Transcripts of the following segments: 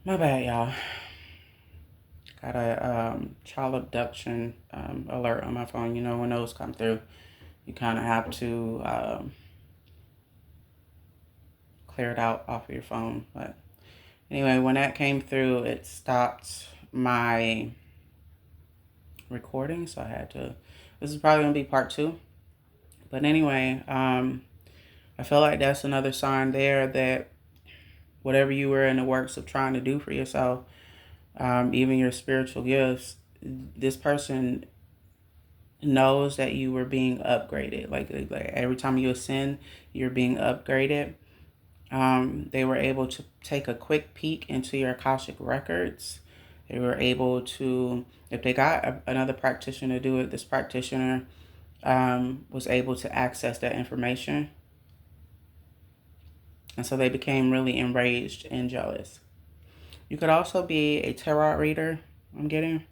My bad, y'all. Got a child abduction alert on my phone. You know, when those come through, you kind of have to clear it out off of your phone. But anyway, when that came through, it stopped my recording, so I had to. This is probably gonna be part two. But anyway, I feel like that's another sign there that whatever you were in the works of trying to do for yourself, even your spiritual gifts, this person knows that you were being upgraded. Like every time you ascend, you're being upgraded. They were able to take a quick peek into your Akashic records. They were able to, if they got another practitioner to do it, this practitioner was able to access that information. And so they became really enraged and jealous. You could also be a tarot reader, I'm getting.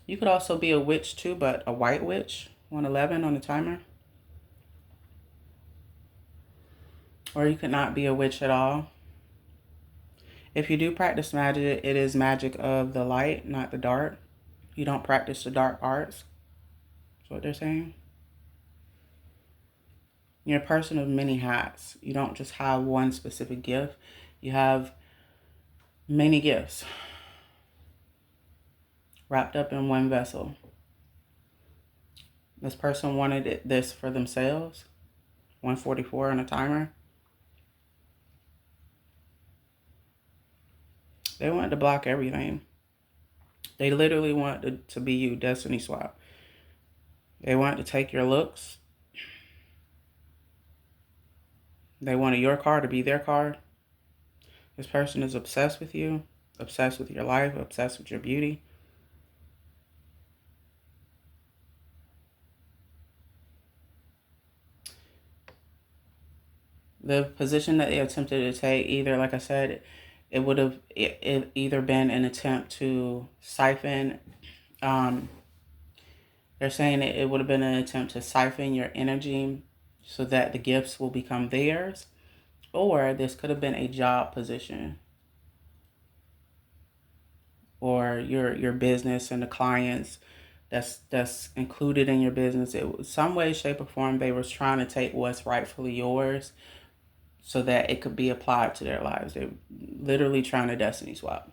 You could also be a witch too, but a white witch, 111 on the timer. Or you could not be a witch at all. If you do practice magic, it is magic of the light, not the dark. You don't practice the dark arts. That's what they're saying. You're a person of many hats. You don't just have one specific gift. You have many gifts wrapped up in one vessel. This person wanted this for themselves. 144 on a timer. They wanted to block everything. They literally wanted to be you, destiny swap. They wanted to take your looks. They wanted your car to be their car. This person is obsessed with you, obsessed with your life, obsessed with your beauty. The position that they attempted to take, either, like I said, it would have either been an attempt to siphon. They're saying it would have been an attempt to siphon your energy so that the gifts will become theirs. Or this could have been a job position, or your business and the clients that's included in your business. It was some way, shape, or form they was trying to take what's rightfully yours so that it could be applied to their lives. They're literally trying to destiny swap.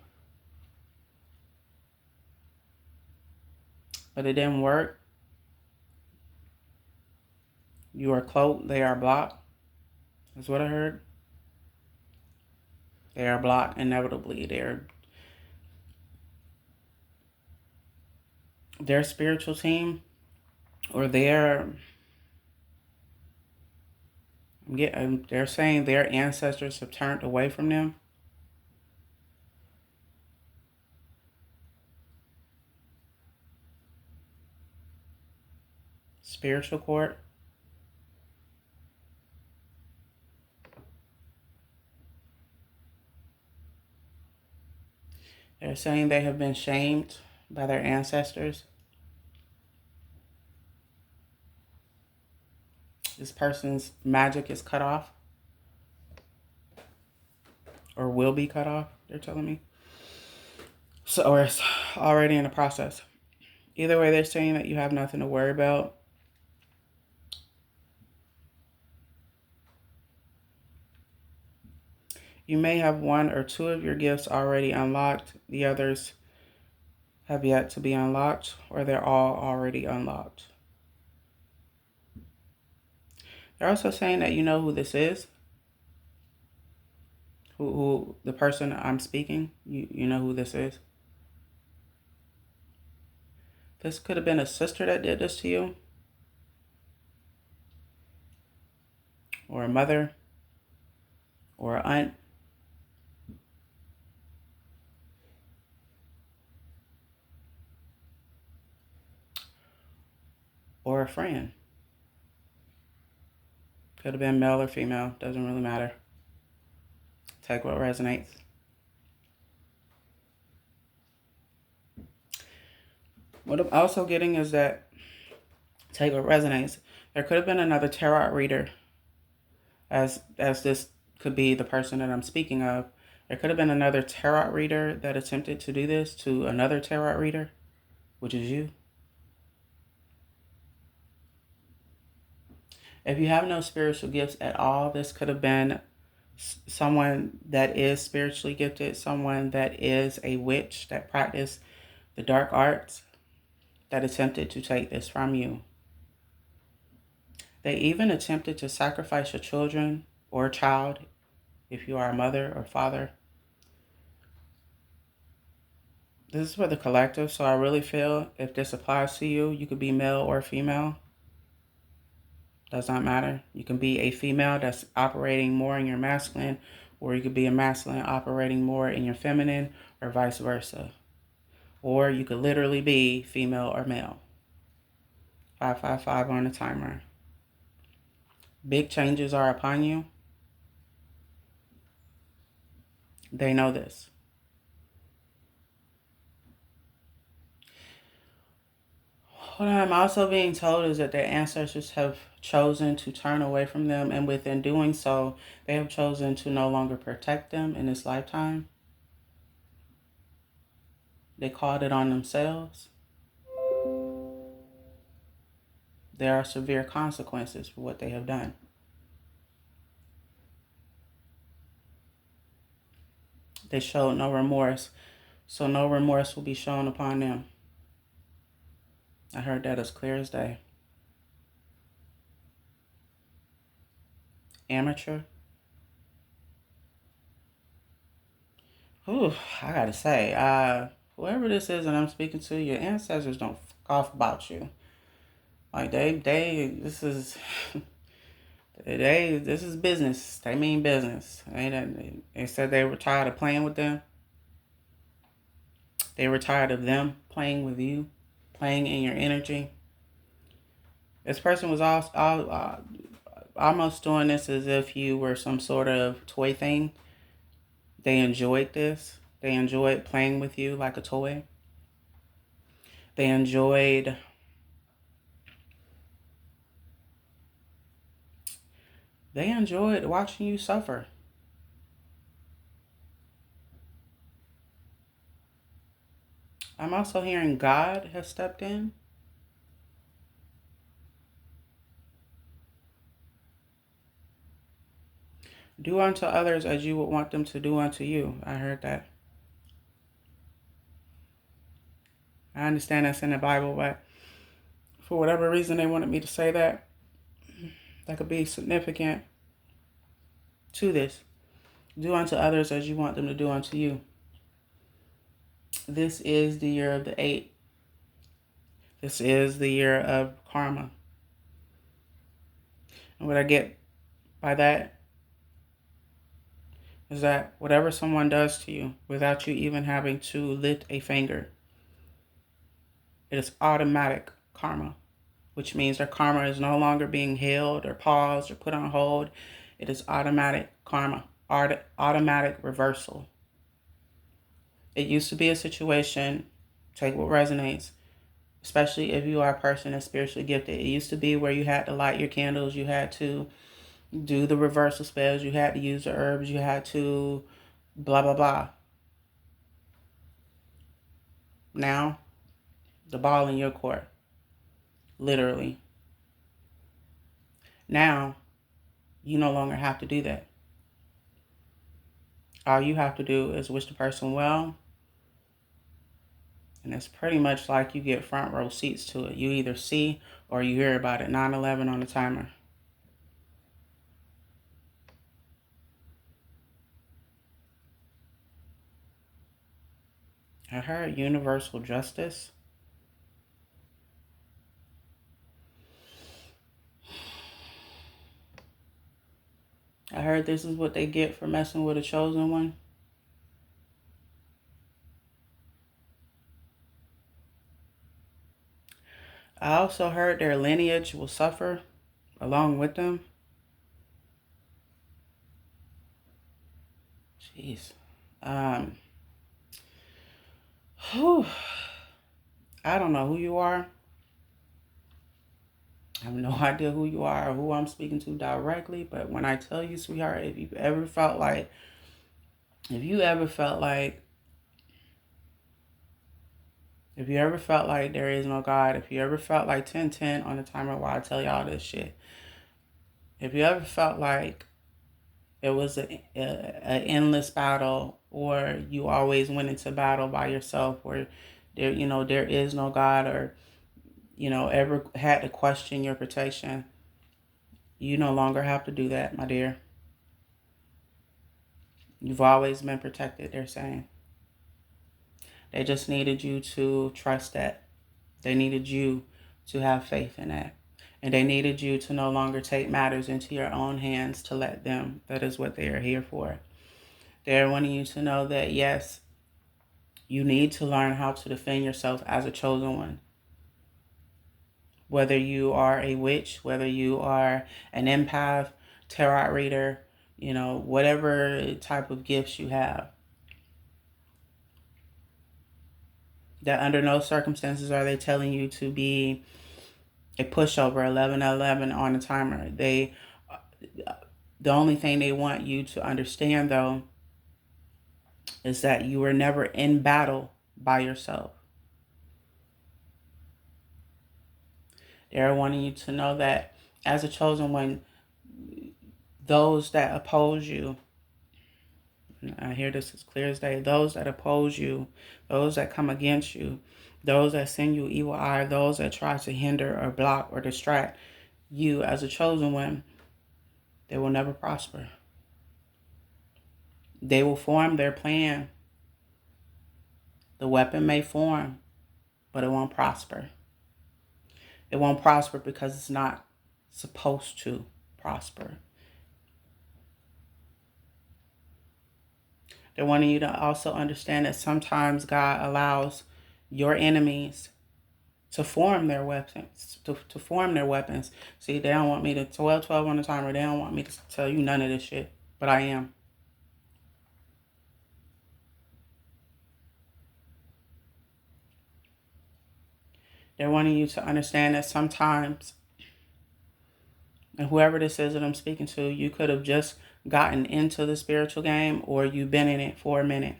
But it didn't work. You are cloaked, they are blocked. That's what I heard. They are blocked inevitably. Their spiritual team, or they're saying their ancestors have turned away from them. Spiritual court. They're saying they have been shamed by their ancestors. This person's magic is cut off, or will be cut off, they're telling me. So, or it's already in the process. Either way, they're saying that you have nothing to worry about. You may have one or two of your gifts already unlocked. The others have yet to be unlocked, or they're all already unlocked. They're also saying that you know who this is. Who the person I'm speaking, you know who this is. This could have been a sister that did this to you, or a mother, or an aunt, or a friend. Could have been male or female, doesn't really matter. Take what resonates. What I'm also getting is that, take what resonates. There could have been another tarot reader, as this could be the person that I'm speaking of. There could have been another tarot reader that attempted to do this to another tarot reader, which is you. If you have no spiritual gifts at all, this could have been someone that is spiritually gifted, someone that is a witch that practiced the dark arts that attempted to take this from you. They even attempted to sacrifice your children or a child if you are a mother or father. This is for the collective, so I really feel if this applies to you, you could be male or female. Does not matter. You can be a female that's operating more in your masculine, or you could be a masculine operating more in your feminine, or vice versa. Or you could literally be female or male. 555 on the timer. Big changes are upon you. They know this. What I'm also being told is that their ancestors have chosen to turn away from them, and within doing so, they have chosen to no longer protect them in this lifetime. They called it on themselves. There are severe consequences for what they have done. They showed no remorse, so no remorse will be shown upon them. I heard that as clear as day. Amateur. Whew, I gotta say, whoever this is that I'm speaking to, your ancestors don't fuck off about you. Like this is, this is business. They mean business. They said they were tired of playing with them. They were tired of them playing with you, playing in your energy. This person was almost doing this as if you were some sort of toy thing. They enjoyed this. They enjoyed playing with you like a toy. They enjoyed watching you suffer. I'm also hearing God has stepped in. Do unto others as you would want them to do unto you. I heard that. I understand that's in the Bible, but for whatever reason they wanted me to say that could be significant to this. Do unto others as you want them to do unto you. This is the year of the 8. This is the year of karma. And what I get by that is that whatever someone does to you without you even having to lift a finger, it is automatic karma, which means their karma is no longer being held or paused or put on hold. It is automatic karma, automatic reversal. It used to be a situation, take what resonates, especially if you are a person that's spiritually gifted. It used to be where you had to light your candles, you had to do the reversal spells, you had to use the herbs, you had to blah, blah, blah. Now, the ball in your court. Literally. Now, you no longer have to do that. All you have to do is wish the person well. And it's pretty much like you get front row seats to it. You either see or you hear about it. 9/11 on the timer. I heard universal justice. I heard this is what they get for messing with a chosen one. I also heard their lineage will suffer along with them. Jeez. Whew. I don't know who you are. I have no idea who you are or who I'm speaking to directly, but when I tell you, sweetheart, if you ever felt like, if you ever felt like there is no God, if you ever felt like 10-10 on the timer while I tell y'all this shit, if you ever felt like it was a endless battle, or you always went into battle by yourself, or there is no God, or ever had to question your protection, you no longer have to do that, my dear. You've always been protected, they're saying. They just needed you to trust that. They needed you to have faith in that. And they needed you to no longer take matters into your own hands, to let them. That is what they are here for. They're wanting you to know that, yes, you need to learn how to defend yourself as a chosen one. Whether you are a witch, whether you are an empath, tarot reader, whatever type of gifts you have. That under no circumstances are they telling you to be a pushover, 11-11 on the timer. The only thing they want you to understand, though, is that you were never in battle by yourself. They're wanting you to know that as a chosen one, those that oppose you, I hear this as clear as day, those that oppose you, those that come against you, those that send you evil eye, those that try to hinder or block or distract you as a chosen one, they will never prosper. They will form their plan. The weapon may form, but it won't prosper. It won't prosper because it's not supposed to prosper. They're wanting you to also understand that sometimes God allows your enemies to form their weapons, to form their weapons. See, they don't want me to 12-12 on the timer. They don't want me to tell you none of this shit, but I am. They're wanting you to understand that sometimes, and whoever this is that I'm speaking to, you could have just gotten into the spiritual game, or you've been in it for a minute.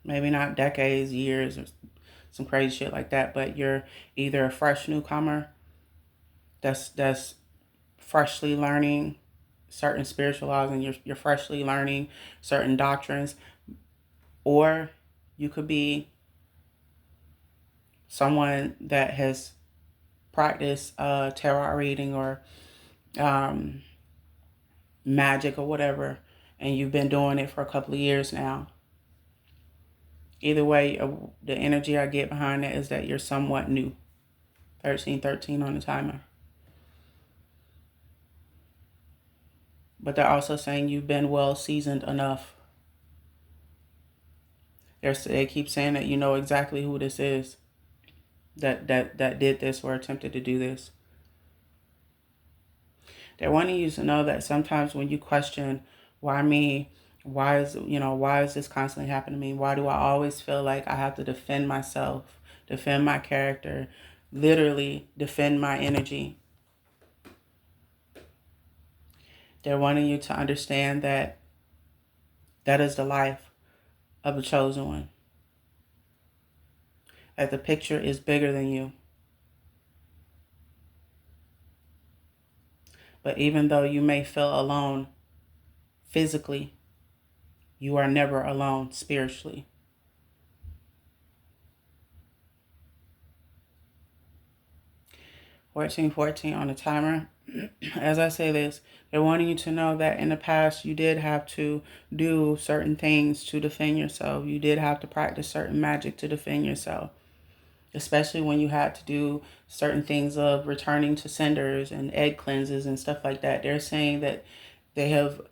Maybe not decades, years, or some crazy shit like that, but you're either a fresh newcomer that's freshly learning certain spiritual laws, and you're freshly learning certain doctrines, or you could be someone that has practiced tarot reading or magic or whatever, and you've been doing it for a couple of years now. Either way, the energy I get behind that is that you're somewhat new. 13-13 on the timer. But they're also saying you've been well seasoned enough. They keep saying that you know exactly who this is that did this or attempted to do this. They're wanting you to know that sometimes when you question, why me? Why is this constantly happening to me? Why do I always feel like I have to defend myself, defend my character, literally defend my energy? They're wanting you to understand that that is the life of a chosen one. That the picture is bigger than you. But even though you may feel alone physically, you are never alone spiritually. $14.14 on the timer. As I say this, they're wanting you to know that in the past you did have to do certain things to defend yourself. You did have to practice certain magic to defend yourself. Especially when you had to do certain things of returning to senders and egg cleanses and stuff like that. They're saying that they have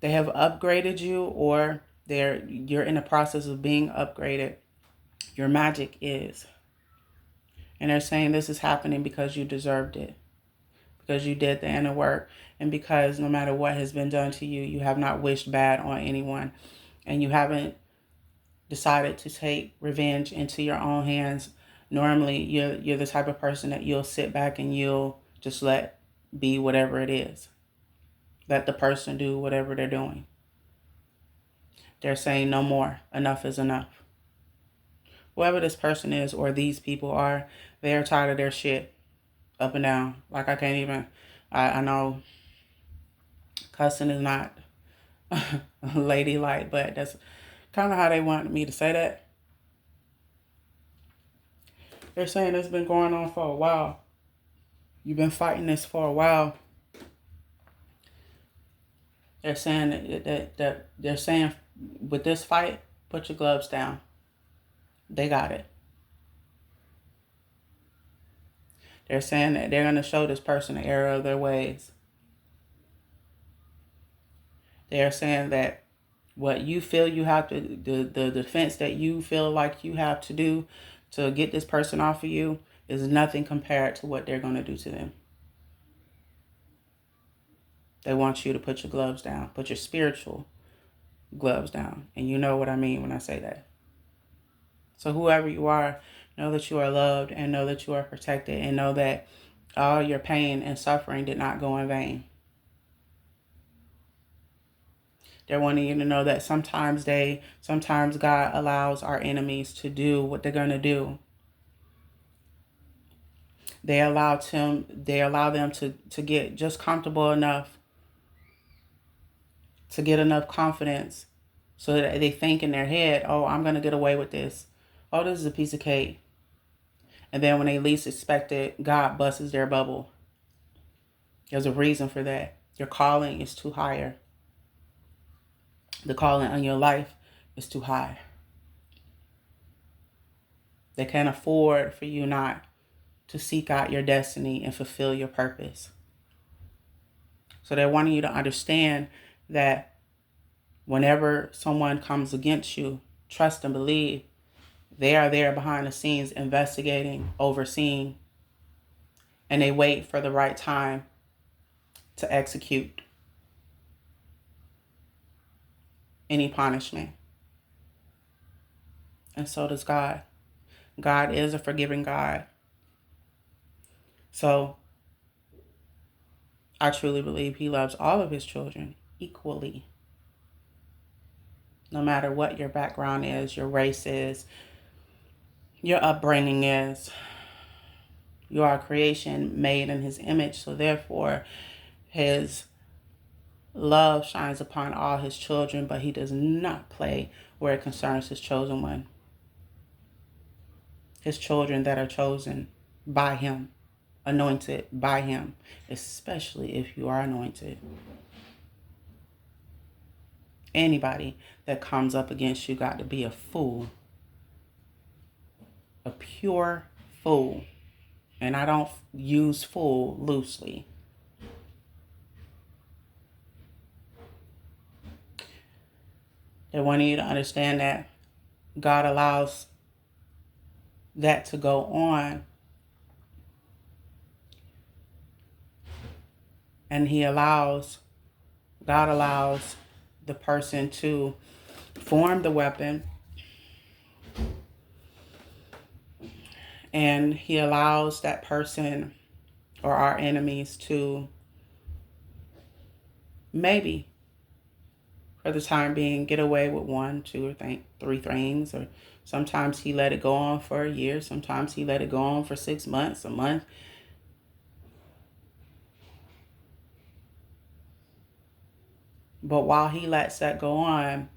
upgraded you, or you're in the process of being upgraded. Your magic is. And they're saying this is happening because you deserved it. Because you did the inner work, and because no matter what has been done to you, you have not wished bad on anyone, and you haven't decided to take revenge into your own hands, normally you're the type of person that you'll sit back and you'll just let be whatever it is. Let the person do whatever they're doing. They're saying no more. Enough is enough. Whoever this person is or these people are, they are tired of their shit up and down. Like I can't even, I know cussing is not ladylike, but that's kind of how they want me to say that. They're saying it's been going on for a while. You've been fighting this for a while. They're saying that they're saying with this fight, put your gloves down. They got it. They're saying that they're going to show this person the error of their ways. They're saying that what you feel you have to, the defense that you feel like you have to do to get this person off of you is nothing compared to what they're going to do to them. They want you to put your gloves down, put your spiritual gloves down. And you know what I mean when I say that. So whoever you are, know that you are loved and know that you are protected and know that all your pain and suffering did not go in vain. They're wanting you to know that sometimes God allows our enemies to do what they're going to do. They allow them to get just comfortable enough to get enough confidence so that they think in their head, oh, I'm going to get away with this. Oh, this is a piece of cake. And then when they least expect it, God busts their bubble. There's a reason for that. Your calling is too higher. The calling on your life is too high. They can't afford for you not to seek out your destiny and fulfill your purpose. So they're wanting you to understand that whenever someone comes against you, trust and believe they are there behind the scenes investigating, overseeing, and they wait for the right time to execute any punishment. And so does God. God is a forgiving God. So I truly believe he loves all of his children equally. No matter what your background is, your race is, your upbringing is. You are a creation made in his image. So therefore, his love shines upon all his children, but he does not play where it concerns his chosen one. His children that are chosen by him, anointed by him, especially if you are anointed. Anybody that comes up against you got to be a fool. A pure fool. And I don't use fool loosely. They want you to understand that God allows that to go on. And God allows the person to form the weapon. And he allows that person or our enemies to maybe, for the time being, get away with 1, 2, or 3 things. Or sometimes he let it go on for a year. Sometimes he let it go on for 6 months, a month. But while he lets that go on,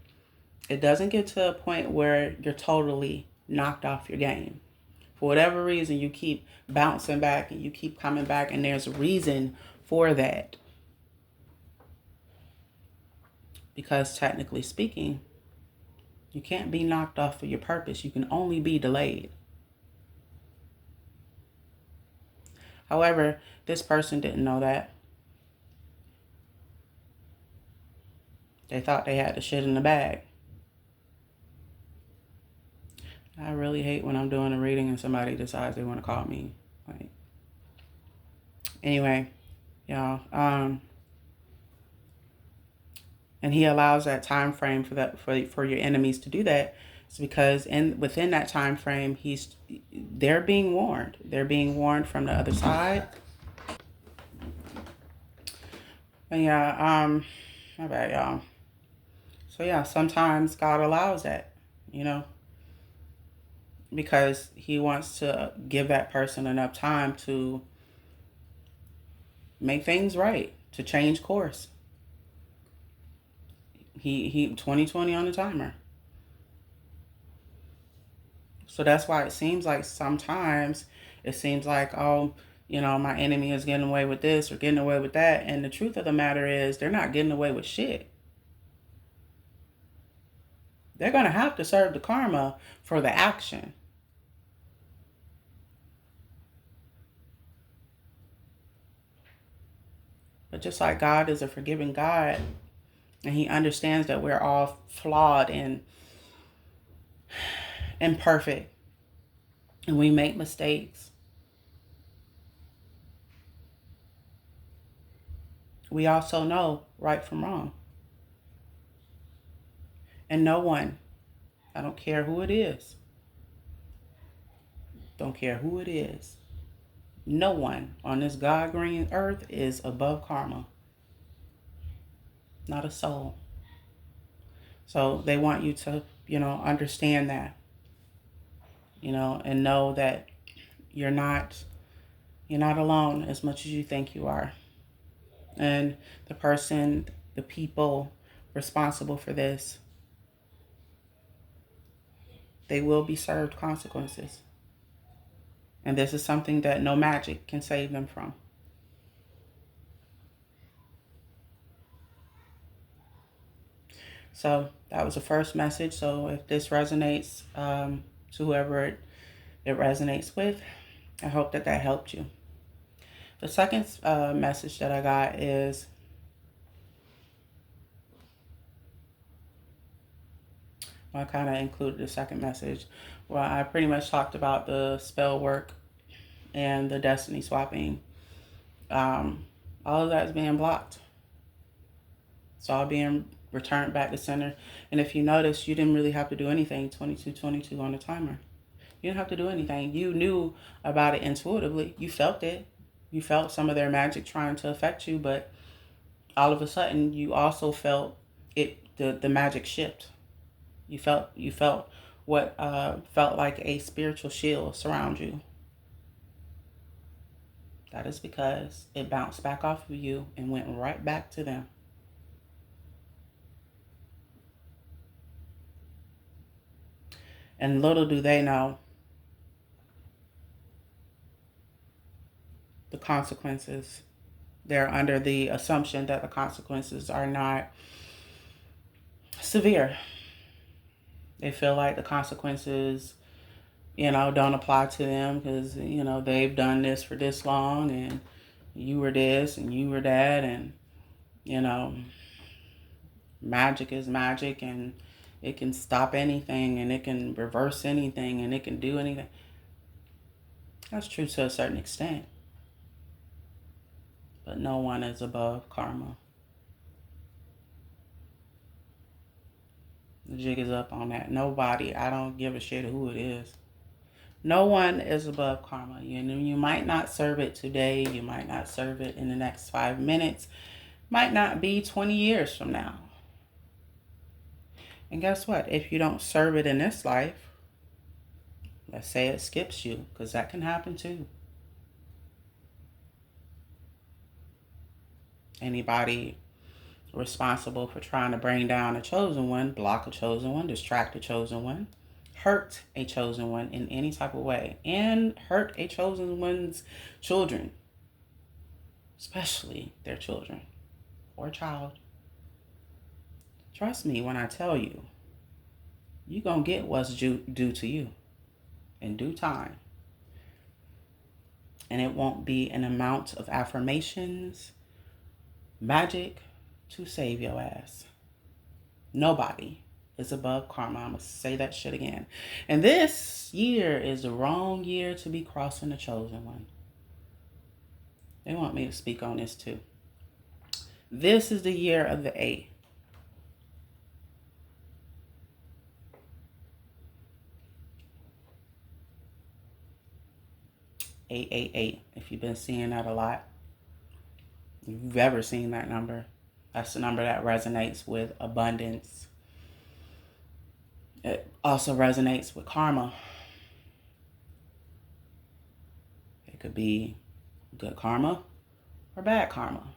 it doesn't get to a point where you're totally knocked off your game. For whatever reason, you keep bouncing back and you keep coming back, and there's a reason for that. Because technically speaking, you can't be knocked off of your purpose. You can only be delayed. However, this person didn't know that. They thought they had the shit in the bag. I really hate when I'm doing a reading and somebody decides they want to call me. Like, anyway, y'all. And he allows that time frame for your enemies to do that, It's because within that time frame, they're being warned. They're being warned from the other side. And yeah, my bad, y'all. So yeah, sometimes God allows that, you know, because he wants to give that person enough time to make things right, to change course. He 2020 on the timer. So that's why it seems like sometimes it seems like, oh, you know, my enemy is getting away with this or getting away with that. And the truth of the matter is they're not getting away with shit. They're going to have to serve the karma for the action. But just like God is a forgiving God, and he understands that we're all flawed and imperfect, and we make mistakes. We also know right from wrong. And no one, I don't care who it is, don't care who it is, no one on this God green earth is above karma. Not a soul. So they want you to, you know, understand that, you know, and know that you're not alone as much as you think you are. And the people responsible for this, they will be served consequences. And this is something that no magic can save them from. So that was the first message. So if this resonates to whoever it resonates with, I hope that helped you. The second message that I got is, I kind of included the second message where I pretty much talked about the spell work and the destiny swapping. All of that is being blocked. It's all being returned back to center. And if you notice, you didn't really have to do anything 2222 on the timer. You didn't have to do anything. You knew about it intuitively. You felt it. You felt some of their magic trying to affect you, but all of a sudden you also felt it, the magic shift. You felt what felt like a spiritual shield surround you. That is because it bounced back off of you and went right back to them. And little do they know the consequences. They're under the assumption that the consequences are not severe. They feel like the consequences, you know, don't apply to them because, you know, they've done this for this long and you were this and you were that, and, you know, magic is magic and it can stop anything and it can reverse anything and it can do anything. That's true to a certain extent. But no one is above karma. The jig is up on that. Nobody, I don't give a shit who it is. No one is above karma. You might not serve it today. You might not serve it in the next 5 minutes. Might not be 20 years from now. And guess what? If you don't serve it in this life, let's say it skips you, because that can happen too. Anybody responsible for trying to bring down a chosen one, block a chosen one, distract a chosen one, hurt a chosen one in any type of way, and hurt a chosen one's children, especially their children or child. Trust me when I tell you, you're going to get what's due to you in due time. And it won't be an amount of affirmations, magic to save your ass. Nobody is above karma. I'm going to say that shit again. And this year is the wrong year to be crossing the chosen one. They want me to speak on this too. This is the year of the A. 888. If you've been seeing that a lot, if you've ever seen that number, that's the number that resonates with abundance. It also resonates with karma. It could be good karma or bad karma.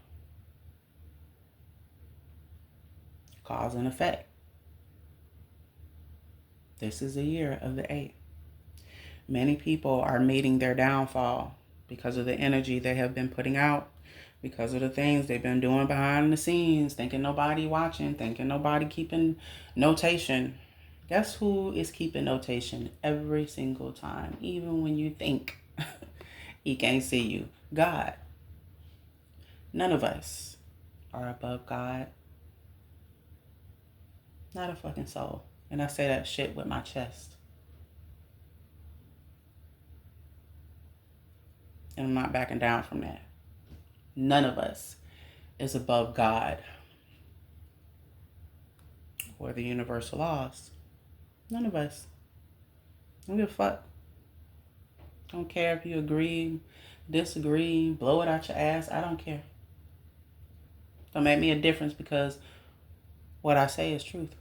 Cause and effect. This is the year of the 8. Many people are meeting their downfall because of the energy they have been putting out, because of the things they've been doing behind the scenes, thinking nobody watching, thinking nobody keeping notation. Guess who is keeping notation every single time, even when you think he can't see you? God. None of us are above God. Not a fucking soul. And I say that shit with my chest. And I'm not backing down from that. None of us is above God or the universal laws. None of us. Don't give a fuck. Don't care if you agree, disagree, blow it out your ass. I don't care. Don't make me a difference because what I say is truth.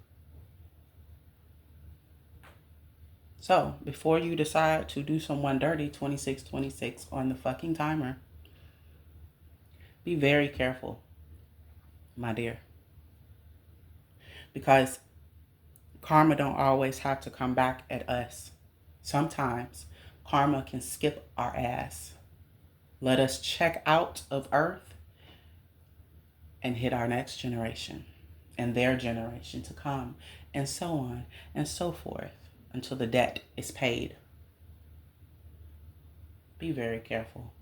So, before you decide to do someone dirty, 2626 on the fucking timer, be very careful, my dear. Because karma don't always have to come back at us. Sometimes karma can skip our ass. Let us check out of Earth and hit our next generation and their generation to come, and so on and so forth until the debt is paid. Be very careful.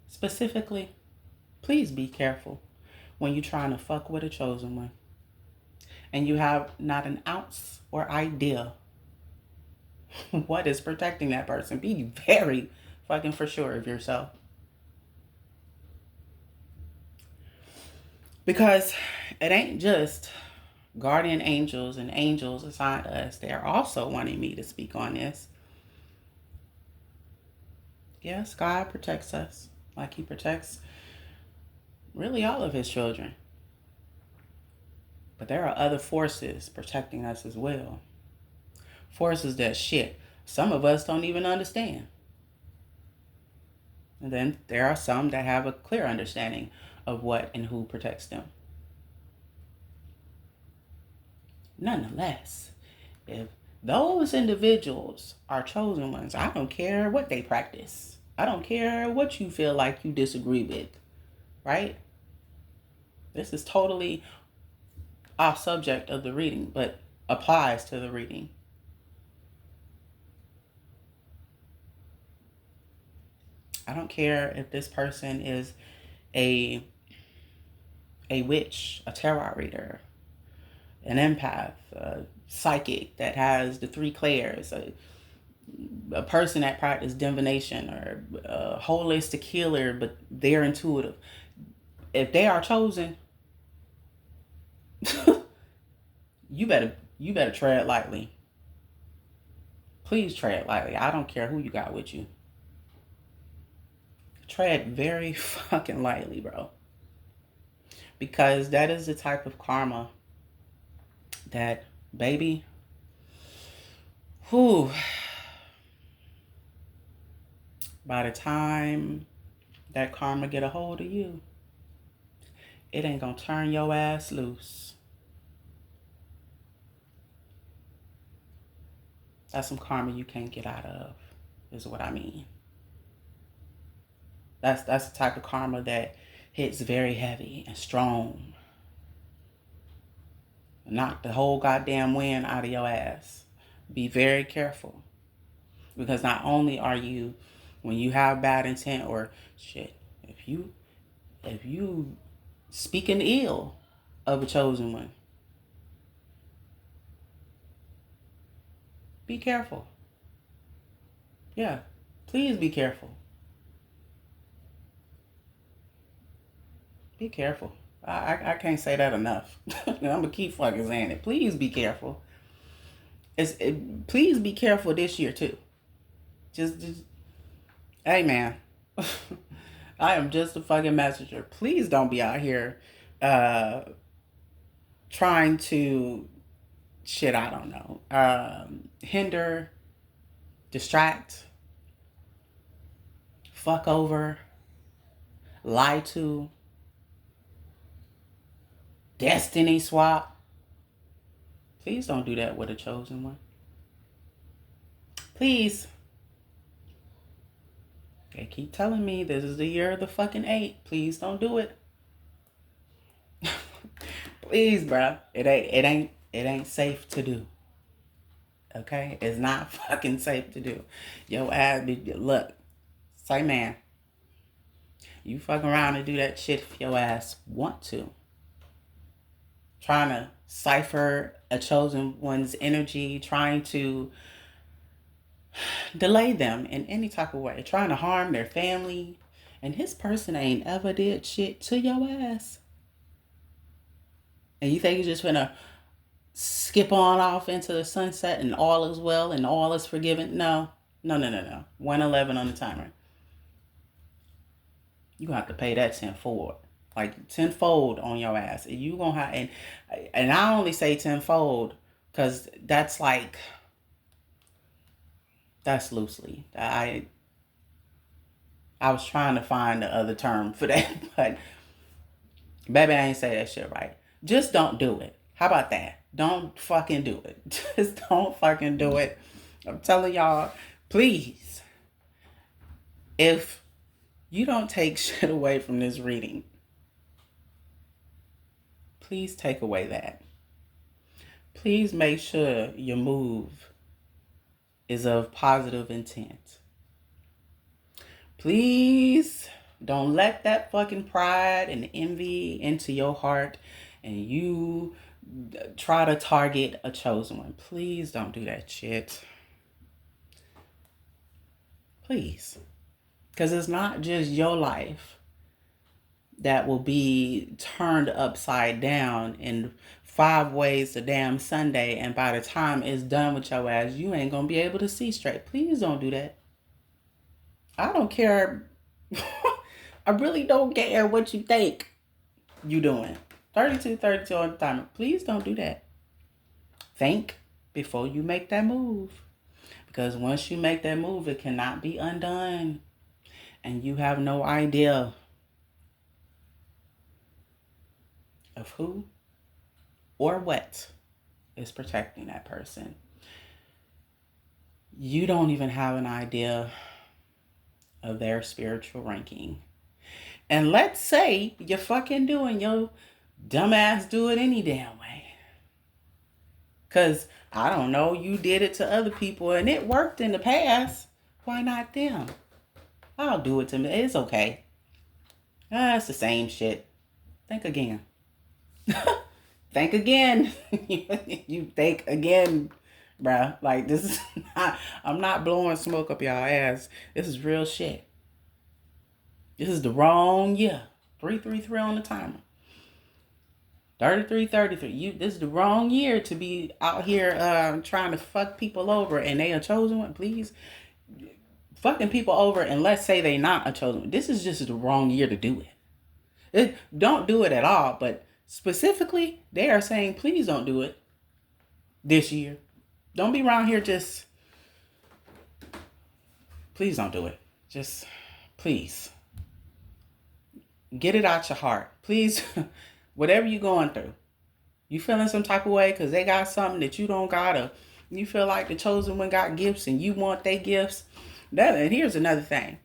Specifically, please be careful when you're trying to fuck with a chosen one and you have not an ounce or idea what is protecting that person. Be very fucking for sure of yourself. Because it ain't just guardian angels and angels assigned to us. They are also wanting me to speak on this. Yes, God protects us like he protects really all of his children. But there are other forces protecting us as well. Forces that some of us don't even understand. And then there are some that have a clear understanding of what and who protects them. Nonetheless, if those individuals are chosen ones, I don't care what they practice. I don't care what you feel like you disagree with, right? This is totally off subject of the reading, but applies to the reading. I don't care if this person is a witch, a tarot reader, an empath, a psychic that has the 3 clairs, a person that practices divination, or a holistic healer, but they're intuitive. If they are chosen, you better tread lightly. Please tread lightly. I don't care who you got with you. Tread very fucking lightly, bro. Because that is the type of karma that, baby, by the time that karma get a hold of you, it ain't gonna turn your ass loose. That's some karma you can't get out of, is what I mean. That's the type of karma that hits very heavy and strong. Knock the whole goddamn wind out of your ass. Be very careful. Because not only are you, when you have bad intent or shit, if you speaking ill of a chosen one, be careful. Yeah, please be careful. Be careful. I can't say that enough. I'm gonna keep fucking saying it. Please be careful. Please be careful this year too. Just Hey, man. I am just a fucking messenger. Please don't be out here uh, trying to, shit, I don't know, hinder, distract, fuck over, lie to, destiny swap. Please don't do that with a chosen one. Please. They keep telling me this is the year of the fucking 8. Please don't do it. Please, bruh. It ain't safe to do. Okay? It's not fucking safe to do. Your ass be, look, say, man, you fuck around and do that shit if your ass want to. Trying to cipher a chosen one's energy, trying to delay them in any type of way, trying to harm their family. And his person ain't ever did shit to your ass. And you think you're just gonna skip on off into the sunset and all is well and all is forgiven? No. 111 on the timer. You have to pay that tenfold. Like tenfold on your ass. And you gonna have, and I only say tenfold because that's like, that's loosely. I was trying to find the other term for that, but baby, I ain't say that shit right. Just don't do it. How about that? Don't fucking do it. Just don't fucking do it. I'm telling y'all, please, if you don't take shit away from this reading, please take away that. Please make sure your move is of positive intent. Please don't let that fucking pride and envy into your heart and you try to target a chosen one. Please don't do that shit. Please. Because it's not just your life that will be turned upside down in 5 ways to damn Sunday, and by the time it's done with your ass, you ain't gonna be able to see straight. Please don't do that. I don't care. I really don't care what you think you doing. 32 on the timer. Please don't do that. Think before you make that move. Because once you make that move, it cannot be undone. And you have no idea of who or what is protecting that person. You don't even have an idea of their spiritual ranking. And let's say you fucking doing your dumbass do it any damn way. Because, I don't know, you did it to other people and it worked in the past. Why not them? I'll do it to me. It's okay. It's the same shit. Think again. Think again. You think again, bruh. Like, this is not, I'm not blowing smoke up y'all ass. This is real shit. This is the wrong year. 333 on the timer. 33. This is the wrong year to be out here trying to fuck people over, and they a chosen one. Please, fucking people over, and let's say they not a chosen one. This is just the wrong year to do it. Don't do it at all. But specifically, they are saying please don't do it this year. Don't be around here just. Please don't do it. Just please get it out your heart. Please. Whatever you're going through, you feeling some type of way because they got something that you don't got, or you feel like the chosen one got gifts and you want their gifts. And here's another thing.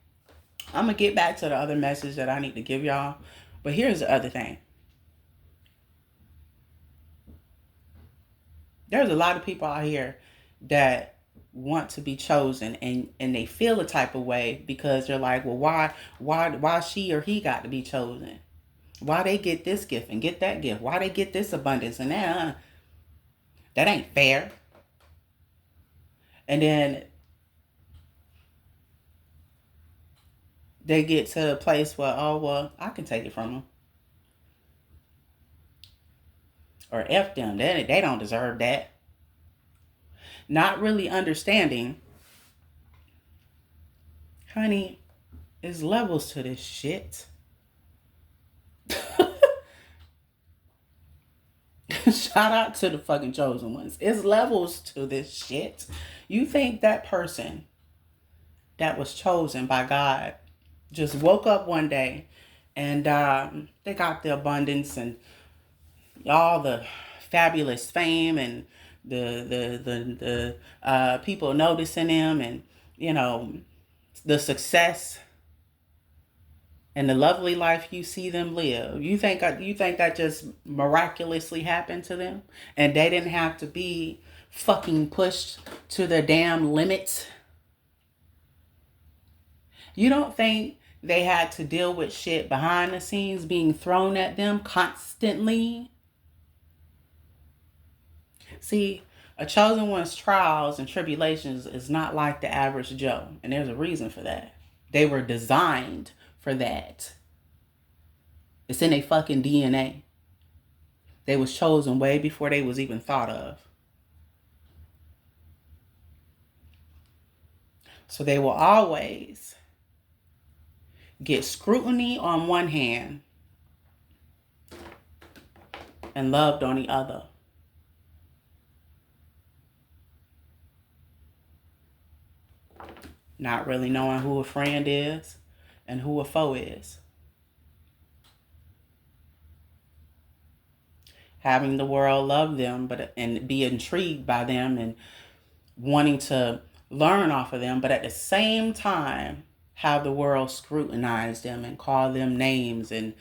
I'm going to get back to the other message that I need to give y'all. But here's the other thing. There's a lot of people out here that want to be chosen and they feel a type of way because they're like, well, why she or he got to be chosen? Why they get this gift and get that gift? Why they get this abundance and that? That ain't fair. And then they get to a place where, oh, well, I can take it from them. Or F them. They don't deserve that. Not really understanding, honey, It's levels to this shit. Shout out to the fucking chosen ones. It's levels to this shit. You think that person that was chosen by God just woke up one day and they got the abundance and all the fabulous fame and the people noticing them and, you know, the success and the lovely life you see them live. You think that just miraculously happened to them and they didn't have to be fucking pushed to their damn limits? You don't think they had to deal with shit behind the scenes being thrown at them constantly? See, a chosen one's trials and tribulations is not like the average Joe, and there's a reason for that. They were designed for that. It's in their fucking DNA. They was chosen way before they was even thought of. So they will always get scrutiny on one hand and loved on the other. Not really knowing who a friend is and who a foe is. Having the world love them and be intrigued by them and wanting to learn off of them, but at the same time have the world scrutinize them and call them names and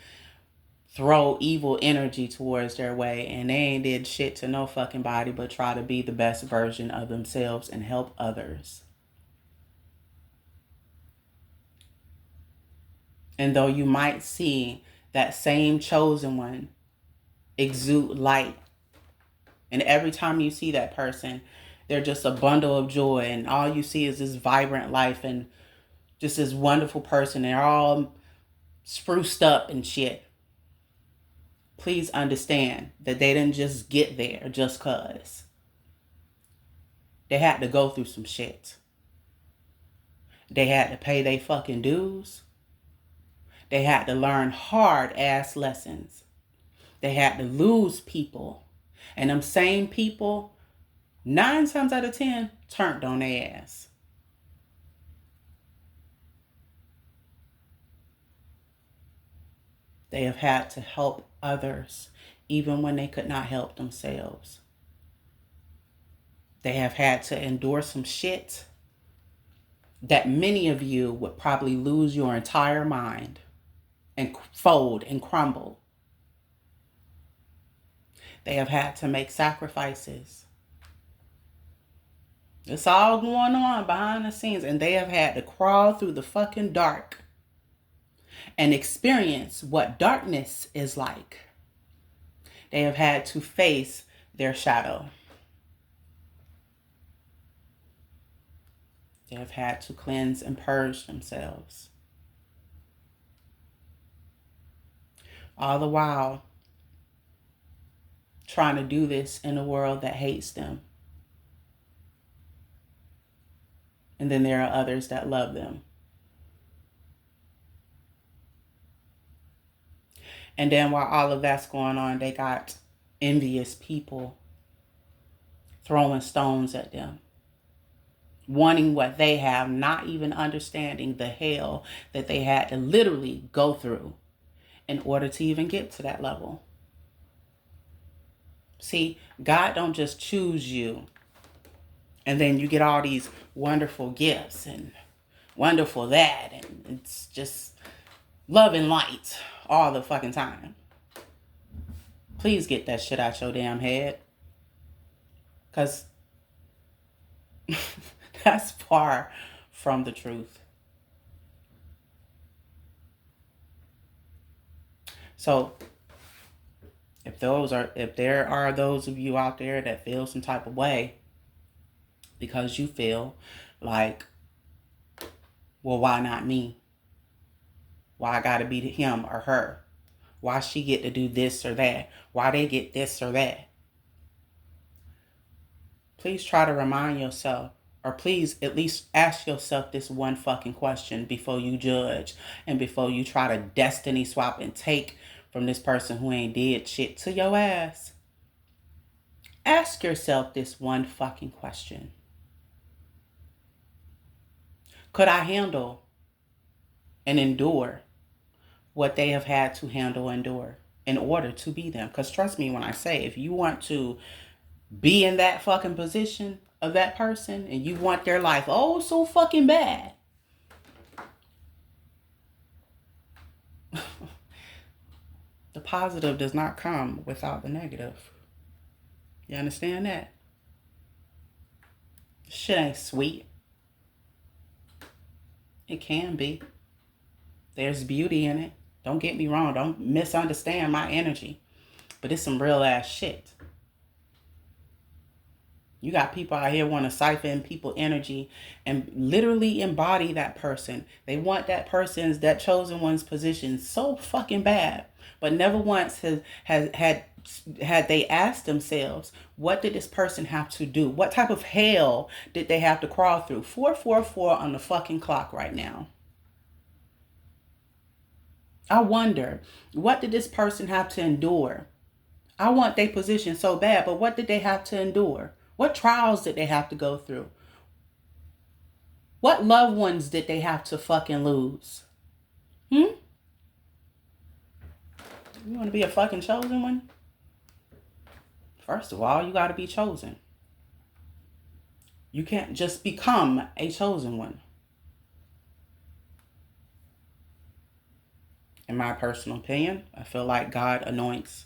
throw evil energy towards their way, and they ain't did shit to no fucking body but try to be the best version of themselves and help others. And though you might see that same chosen one exude light, and every time you see that person, they're just a bundle of joy, and all you see is this vibrant life and just this wonderful person. They're all spruced up and shit. Please understand that they didn't just get there just cause. They had to go through some shit. They had to pay their fucking dues. They had to learn hard ass lessons. They had to lose people. And them same people, 9 times out of 10, turned on their ass. They have had to help others even when they could not help themselves. They have had to endure some shit that many of you would probably lose your entire mind and fold and crumble. They have had to make sacrifices. It's all going on behind the scenes, and they have had to crawl through the fucking dark and experience what darkness is like. They have had to face their shadow. They have had to cleanse and purge themselves. All the while trying to do this in a world that hates them. And then there are others that love them. And then while all of that's going on, they got envious people throwing stones at them, wanting what they have, not even understanding the hell that they had to literally go through in order to even get to that level. See, God don't just choose you and then you get all these wonderful gifts and wonderful that, and it's just love and light all the fucking time. Please get that shit out your damn head. Because that's far from the truth. So if there are those of you out there that feel some type of way because you feel like, well, why not me? Why I gotta be him or her? Why she get to do this or that? Why they get this or that? Please try to remind yourself Or please at least ask yourself this one fucking question before you judge and before you try to destiny swap and take from this person who ain't did shit to your ass. Ask yourself this one fucking question. Could I handle and endure what they have had to handle and endure in order to be them? Because trust me when I say, if you want to be in that fucking position of that person and you want their life so fucking bad, the positive does not come without the negative. You understand that? Shit ain't sweet. It can be. There's beauty in it. Don't get me wrong. Don't misunderstand my energy. But it's some real ass shit. You got people out here want to siphon people's energy and literally embody that person. They want that chosen one's position so fucking bad. But never once had they asked themselves, what did this person have to do? What type of hell did they have to crawl through? 444 on the fucking clock right now. I wonder, what did this person have to endure? I want their position so bad, but what did they have to endure? What trials did they have to go through? What loved ones did they have to fucking lose? You want to be a fucking chosen one? First of all, you got to be chosen. You can't just become a chosen one. In my personal opinion, I feel like God anoints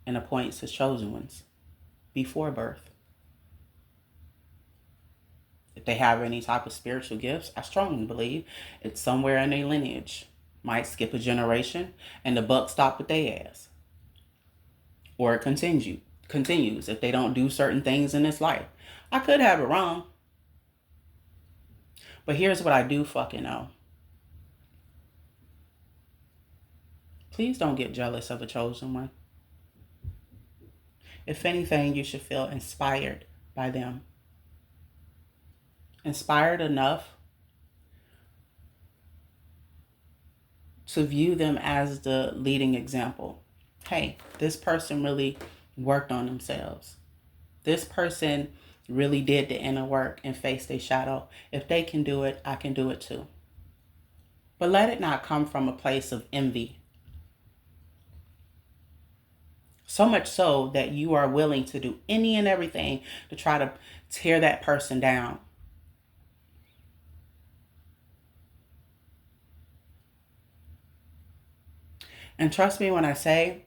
and appoints his chosen ones before birth. If they have any type of spiritual gifts, I strongly believe it's somewhere in their lineage. Might skip a generation and the buck stop with their ass. Or it continues if they don't do certain things in this life. I could have it wrong. But here's what I do fucking know. Please don't get jealous of a chosen one. If anything, you should feel inspired by them. Inspired enough to view them as the leading example. Hey, this person really worked on themselves. This person really did the inner work and faced their shadow. If they can do it, I can do it too. But let it not come from a place of envy. So much so that you are willing to do any and everything to try to tear that person down. And trust me when I say,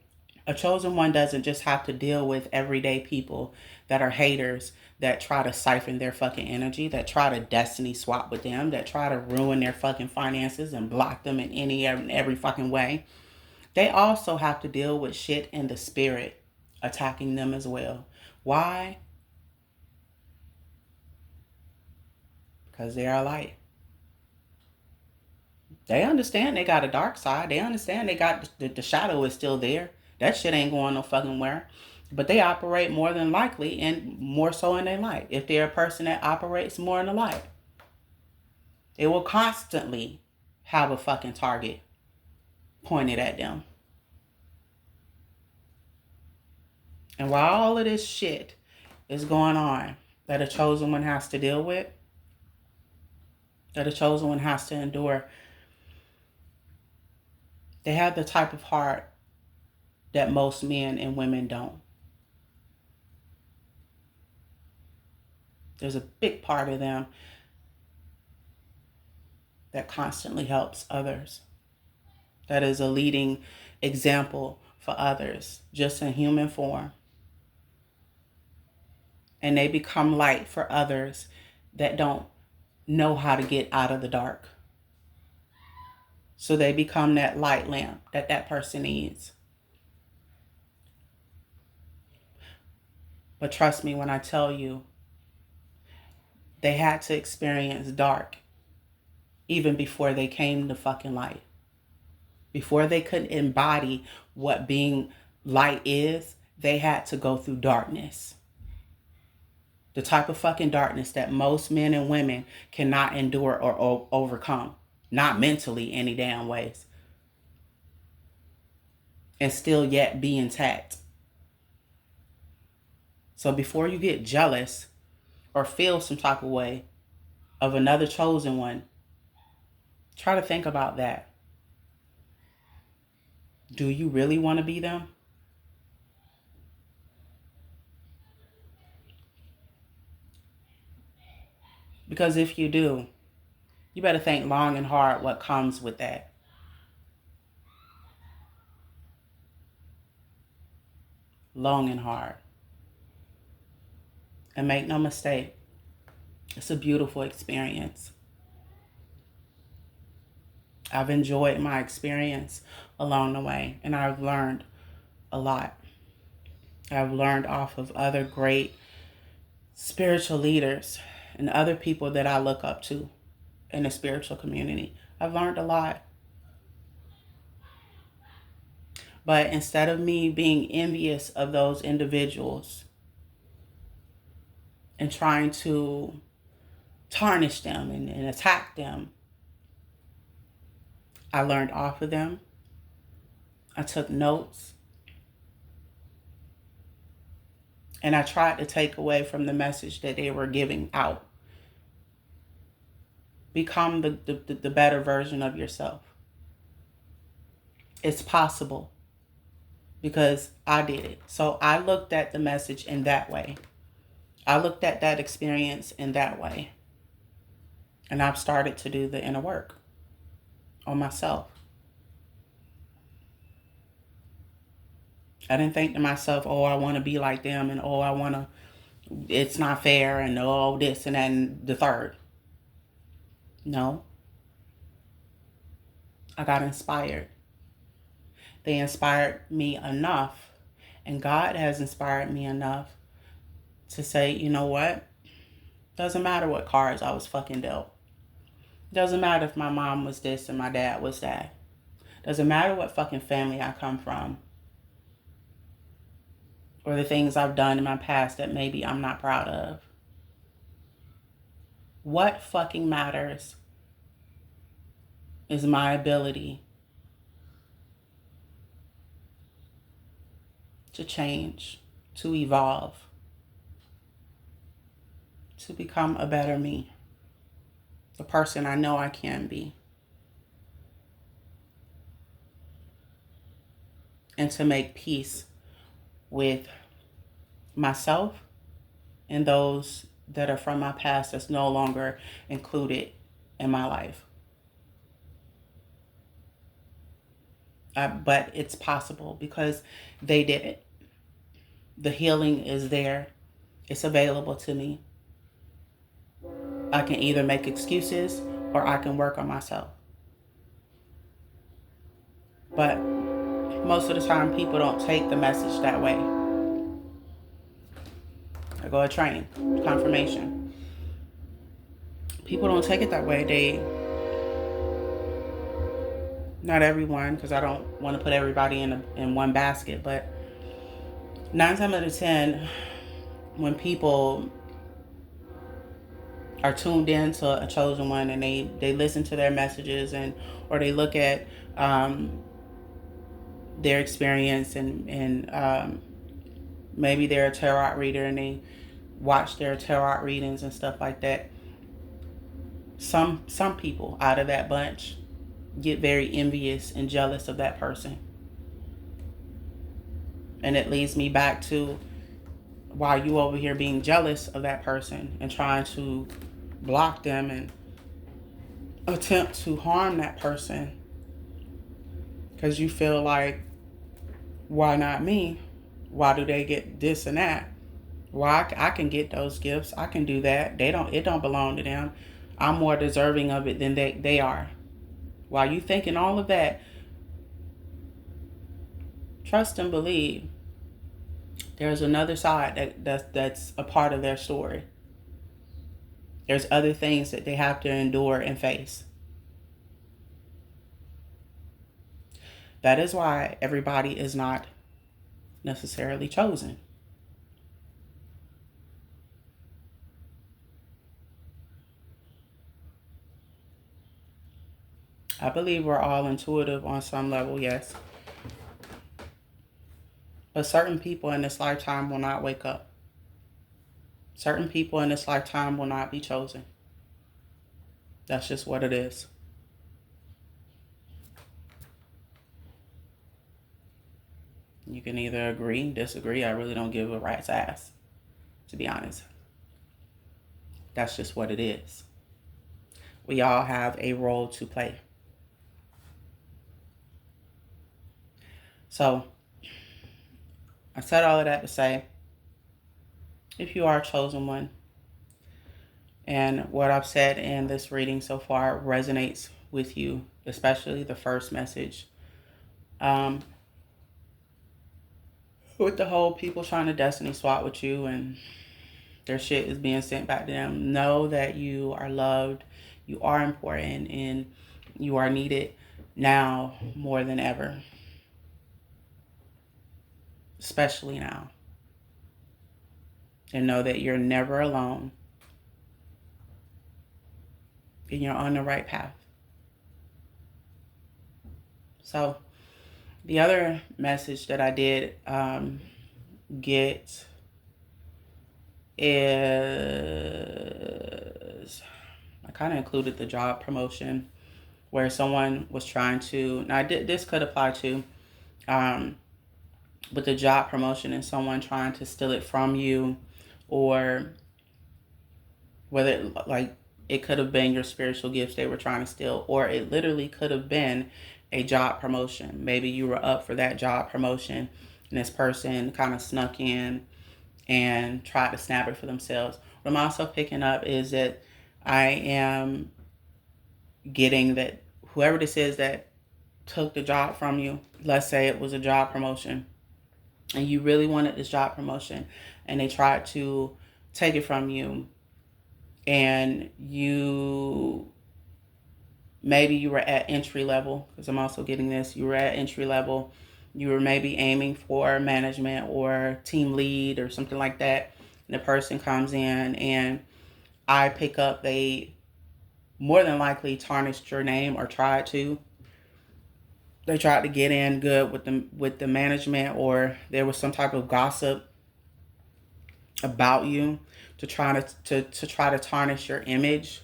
a chosen one doesn't just have to deal with everyday people that are haters, that try to siphon their fucking energy, that try to destiny swap with them, that try to ruin their fucking finances and block them in any and every fucking way. They also have to deal with shit in the spirit attacking them as well. Why? Because they are light. They understand they got a dark side. They understand they got the shadow is still there. That shit ain't going no fucking where. But they operate more than likely and more so in their light. If they're a person that operates more in the light, they will constantly have a fucking target pointed at them. And while all of this shit is going on that a chosen one has to deal with, that a chosen one has to endure, they have the type of heart that most men and women don't. There's a big part of them that constantly helps others. That is a leading example for others, just in human form. And they become light for others that don't know how to get out of the dark. So they become that light lamp that person needs. But trust me when I tell you, they had to experience dark even before they came to fucking light. Before they could embody what being light is, they had to go through darkness. The type of fucking darkness that most men and women cannot endure or overcome. Not mentally any damn ways. And still yet be intact. So before you get jealous or feel some type of way of another chosen one, try to think about that. Do you really want to be them? Because if you do, you better think long and hard what comes with that. Long and hard. And make no mistake, it's a beautiful experience. I've enjoyed my experience along the way, and I've learned a lot. I've learned off of other great spiritual leaders and other people that I look up to in the spiritual community. I've learned a lot. But instead of me being envious of those individuals and trying to tarnish them and attack them, I learned off of them. I took notes. And I tried to take away from the message that they were giving out. Become the better version of yourself. It's possible. Because I did it. So I looked at the message in that way. I looked at that experience in that way. And I've started to do the inner work on myself. I didn't think to myself, oh, I want to be like them, and oh, I want to, it's not fair, and oh, this and that and the third. No. I got inspired. They inspired me enough, and God has inspired me enough to say, you know what? Doesn't matter what cards I was fucking dealt. Doesn't matter if my mom was this and my dad was that. Doesn't matter what fucking family I come from. Or the things I've done in my past that maybe I'm not proud of. What fucking matters is my ability to change, to evolve, to become a better me, the person I know I can be, and to make peace with myself and those that are from my past that's no longer included in my life. But it's possible because they did it. The healing is there. It's available to me. I can either make excuses or I can work on myself. But most of the time, people don't take the message that way. I go to training, confirmation. People don't take it that way. Not everyone, because I don't want to put everybody in one basket, but 9 times out of 10, when people are tuned in to a chosen one and they listen to their messages or they look at their experience and maybe they're a tarot reader and they watch their tarot readings and stuff like that. Some people out of that bunch get very envious and jealous of that person. And it leads me back to why you over here being jealous of that person and trying to block them and attempt to harm that person because you feel like, why not me? Why do they get this and that? Why I can get those gifts? I can do that. It don't belong to them. I'm more deserving of it than they are. While you thinking all of that, trust and believe there's another side that's a part of their story. There's other things that they have to endure and face. That is why everybody is not necessarily chosen. I believe we're all intuitive on some level, yes. But certain people in this lifetime will not wake up. Certain people in this lifetime will not be chosen. That's just what it is. You can either agree, disagree. I really don't give a rat's ass, to be honest. That's just what it is. We all have a role to play. So, I said all of that to say, if you are a chosen one, and what I've said in this reading so far resonates with you, especially the first message, with the whole people trying to destiny swap with you and their shit is being sent back to them, know that you are loved, you are important, and you are needed now more than ever. Especially now. And know that you're never alone. And you're on the right path. So, the other message that I did get is, I kind of included the job promotion where someone was trying to, now this could apply to, with the job promotion and someone trying to steal it from you, or whether like it could have been your spiritual gifts they were trying to steal, or it literally could have been a job promotion. Maybe you were up for that job promotion and this person kind of snuck in and tried to snap it for themselves. What I'm also picking up is that I am getting that whoever this is that took the job from you, let's say it was a job promotion, and you really wanted this job promotion, and they tried to take it from you, and maybe you were at entry level, because I'm also getting this, you were at entry level, you were maybe aiming for management or team lead or something like that, and the person comes in and I pick up, they more than likely tarnished your name or tried to. They tried to get in good with the management, or there was some type of gossip about you to try to tarnish your image,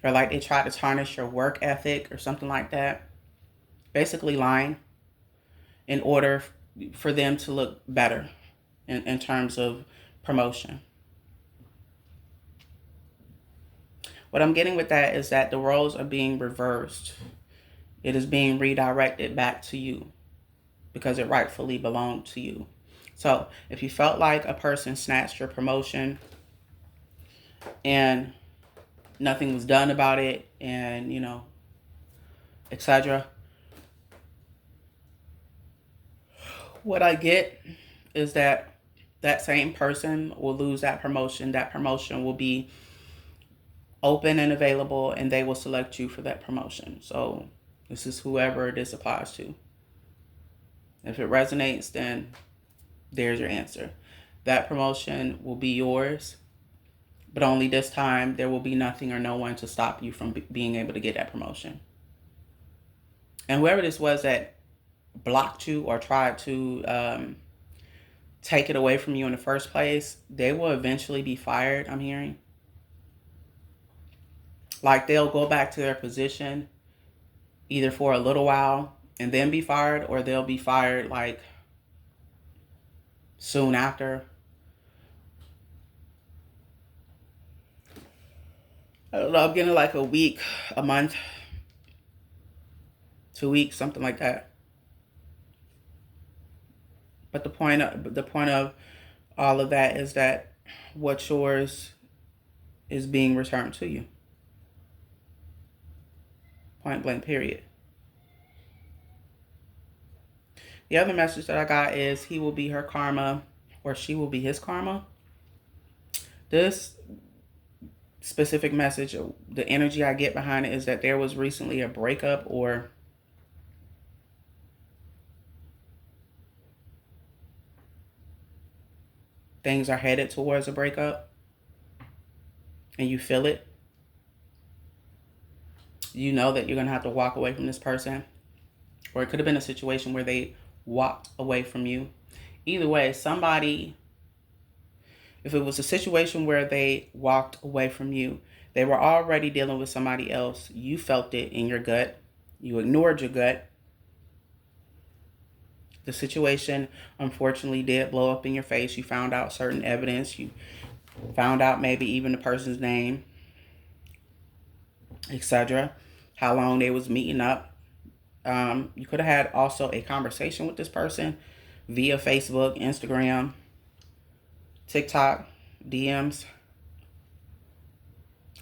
or like they tried to tarnish your work ethic or something like that. Basically lying in order for them to look better in terms of promotion. What I'm getting with that is that the roles are being reversed. It is being redirected back to you because it rightfully belonged to you. So if you felt like a person snatched your promotion and nothing was done about it, and etc., what I get is that that same person will lose that promotion. That promotion will be open and available, and they will select you for that promotion. So this is whoever this applies to. If it resonates, then there's your answer. That promotion will be yours, but only this time there will be nothing or no one to stop you from being able to get that promotion. And whoever this was that blocked you or tried to take it away from you in the first place, they will eventually be fired, I'm hearing. Like they'll go back to their position either for a little while and then be fired, or they'll be fired like soon after. I don't know, I'm getting like a week, a month, 2 weeks, something like that. But the point of all of that is that what's yours is being returned to you. Point blank, period. The other message that I got is he will be her karma, or she will be his karma. This specific message, the energy I get behind it is that there was recently a breakup, or things are headed towards a breakup and you feel it. You know that you're going to have to walk away from this person. Or it could have been a situation where they walked away from you. Either way, somebody, if it was a situation where they walked away from you, they were already dealing with somebody else. You felt it in your gut. You ignored your gut. The situation, unfortunately, did blow up in your face. You found out certain evidence. You found out maybe even the person's name, etc. How long they was meeting up. You could have had also a conversation with this person via Facebook, Instagram, TikTok, DMs.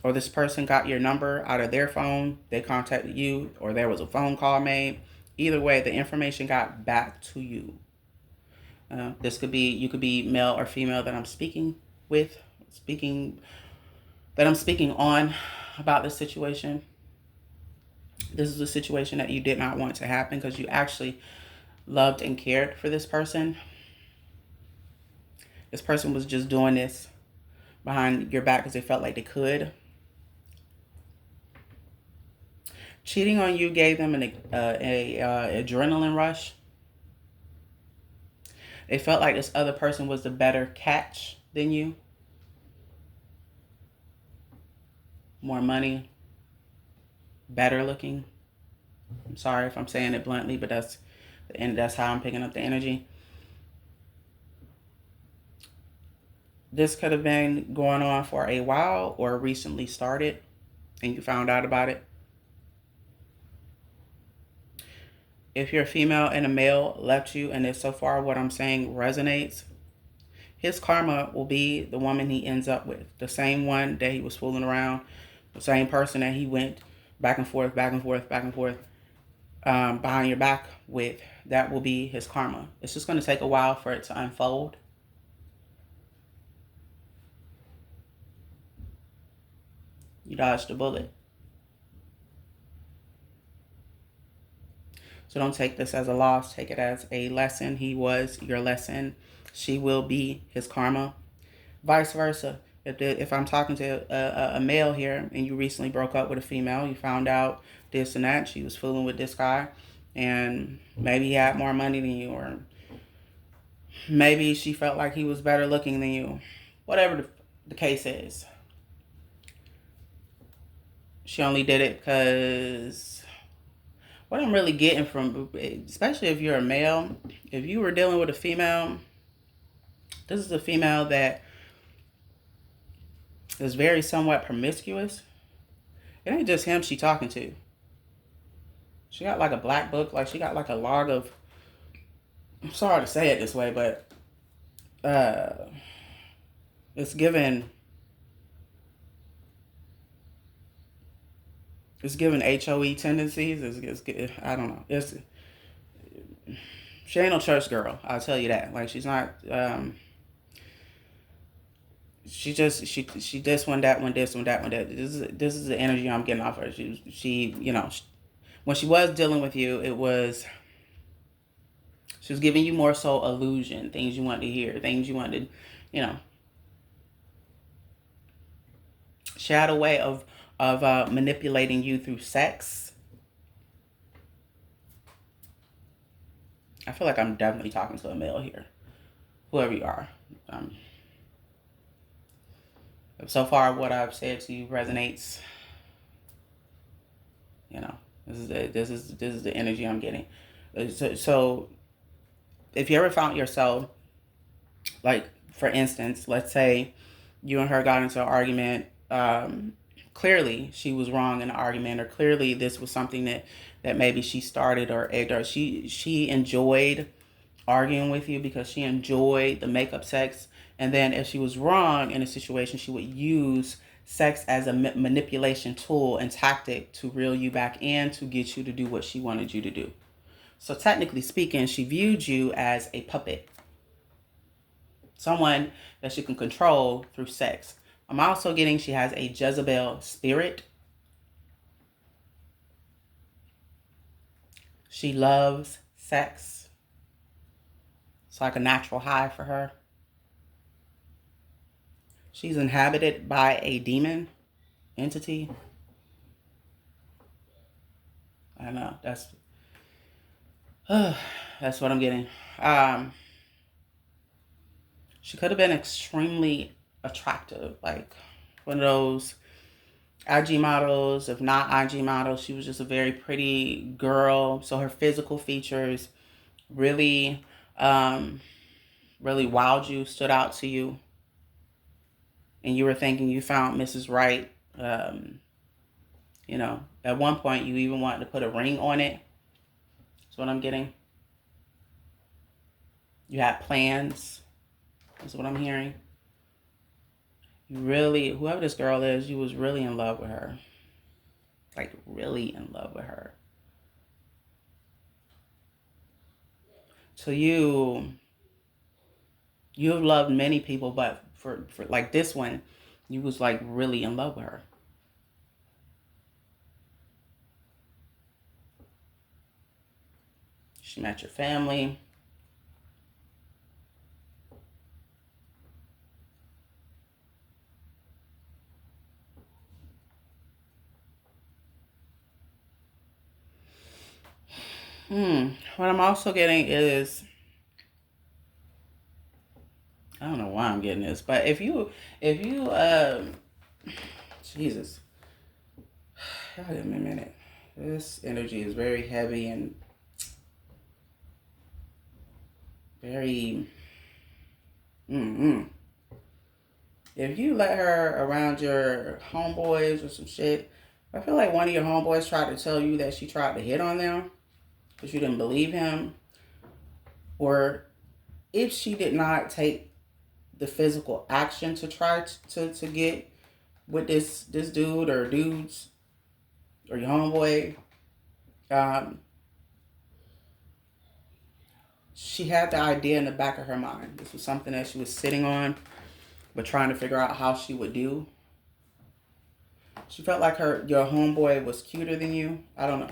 Or this person got your number out of their phone. They contacted you, or there was a phone call made. Either way, the information got back to you. This could be, you could be male or female that I'm speaking on about this situation. This is a situation that you did not want to happen because you actually loved and cared for this person. This person was just doing this behind your back because they felt like they could. Cheating on you gave them an adrenaline rush. They felt like this other person was the better catch than you. More money, better looking. I'm sorry if I'm saying it bluntly, but that's how I'm picking up the energy. This could have been going on for a while or recently started and you found out about it. If you're a female and a male left you, and if so far what I'm saying resonates, his karma will be the woman he ends up with. The same one that he was fooling around, the same person that he went back and forth behind your back with. That will be his karma. It's just going to take a while for it to unfold. You dodged a bullet. So don't take this as a loss. Take it as a lesson. He was your lesson. She will be his karma. Vice versa. If I'm talking to a male here and you recently broke up with a female, you found out this and that, she was fooling with this guy, and maybe he had more money than you, or maybe she felt like he was better looking than you. Whatever the case is. She only did it because... What I'm really getting from, especially if you're a male, if you were dealing with a female, this is a female that is very somewhat promiscuous. It ain't just him she talking to. She got like a black book, like she got like a log of, I'm sorry to say it this way, but it's given HOE tendencies. I don't know. She ain't no church girl. I'll tell you that. Like, she's not. She this one, that one, this one, that one. This is the energy I'm getting off her. She when she was dealing with you, she was giving you more so illusion, things you wanted to hear, things you wanted, She had a way of manipulating you through sex. I feel like I'm definitely talking to a male here, whoever you are. So far, what I've said to you resonates. This is the energy I'm getting. So if you ever found yourself, like, for instance, let's say you and her got into an argument. Clearly she was wrong in the argument, or clearly this was something that maybe she started or egged, or she enjoyed arguing with you because she enjoyed the makeup sex. And then if she was wrong in a situation, she would use sex as a manipulation tool and tactic to reel you back in, to get you to do what she wanted you to do. So technically speaking, she viewed you as a puppet, someone that she can control through sex. I'm also getting she has a Jezebel spirit. She loves sex. It's like a natural high for her. She's inhabited by a demon entity. I know. That's what I'm getting. Um, she could have been extremely attractive, like one of those IG models. If not IG models, she was just a very pretty girl. So her physical features really, really wowed you, stood out to you, and you were thinking you found Mrs. Right. At one point you even wanted to put a ring on it. That's what I'm getting. You had plans. That's what I'm hearing. You really, whoever this girl is, you was really in love with her. Like, really in love with her. So you have loved many people, but for like this one, you was like really in love with her. She met your family. What I'm also getting is, I don't know why I'm getting this, but Jesus, give me a minute. This energy is very heavy and very, if you let her around your homeboys or some shit, I feel like one of your homeboys tried to tell you that she tried to hit on them, but you didn't believe him. Or if she did not take the physical action to try to get with this dude or dudes or your homeboy, she had the idea in the back of her mind. This was something that she was sitting on, but trying to figure out how she would do. She felt like your homeboy was cuter than you. I don't know.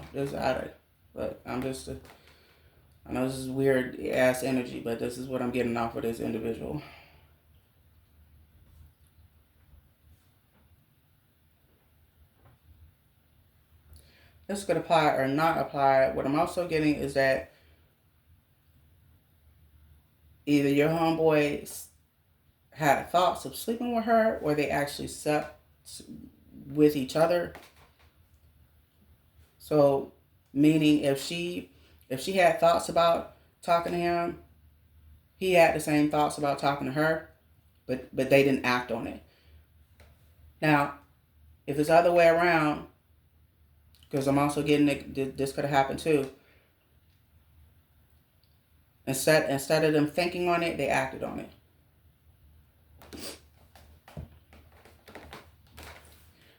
But I know this is weird ass energy, but this is what I'm getting off of this individual. This could apply or not apply. What I'm also getting is that either your homeboy had thoughts of sleeping with her, or they actually slept with each other. So, meaning if she had thoughts about talking to him, he had the same thoughts about talking to her, but they didn't act on it. Now, if it's the other way around, because I'm also getting this could have happened too. Instead of them thinking on it, they acted on it.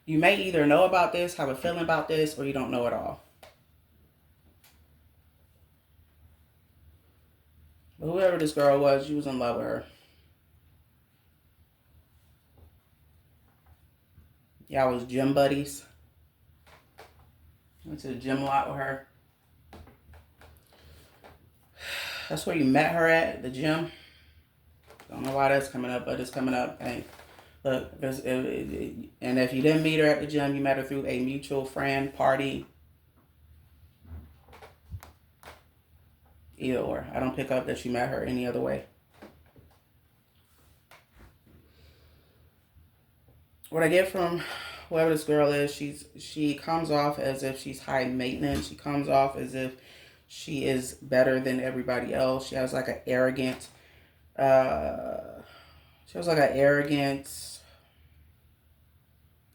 You may either know about this, have a feeling about this, or you don't know at all. But whoever this girl was, you was in love with her. Y'all was gym buddies. Went to the gym a lot with her. That's where you met her at, the gym. Don't know why that's coming up, but it's coming up. Hey, look, and if you didn't meet her at the gym, you met her through a mutual friend party. Either or. I don't pick up that you met her any other way. What I get from whoever this girl is, she comes off as if she's high maintenance. She comes off as if she is better than everybody else. She has like an arrogant,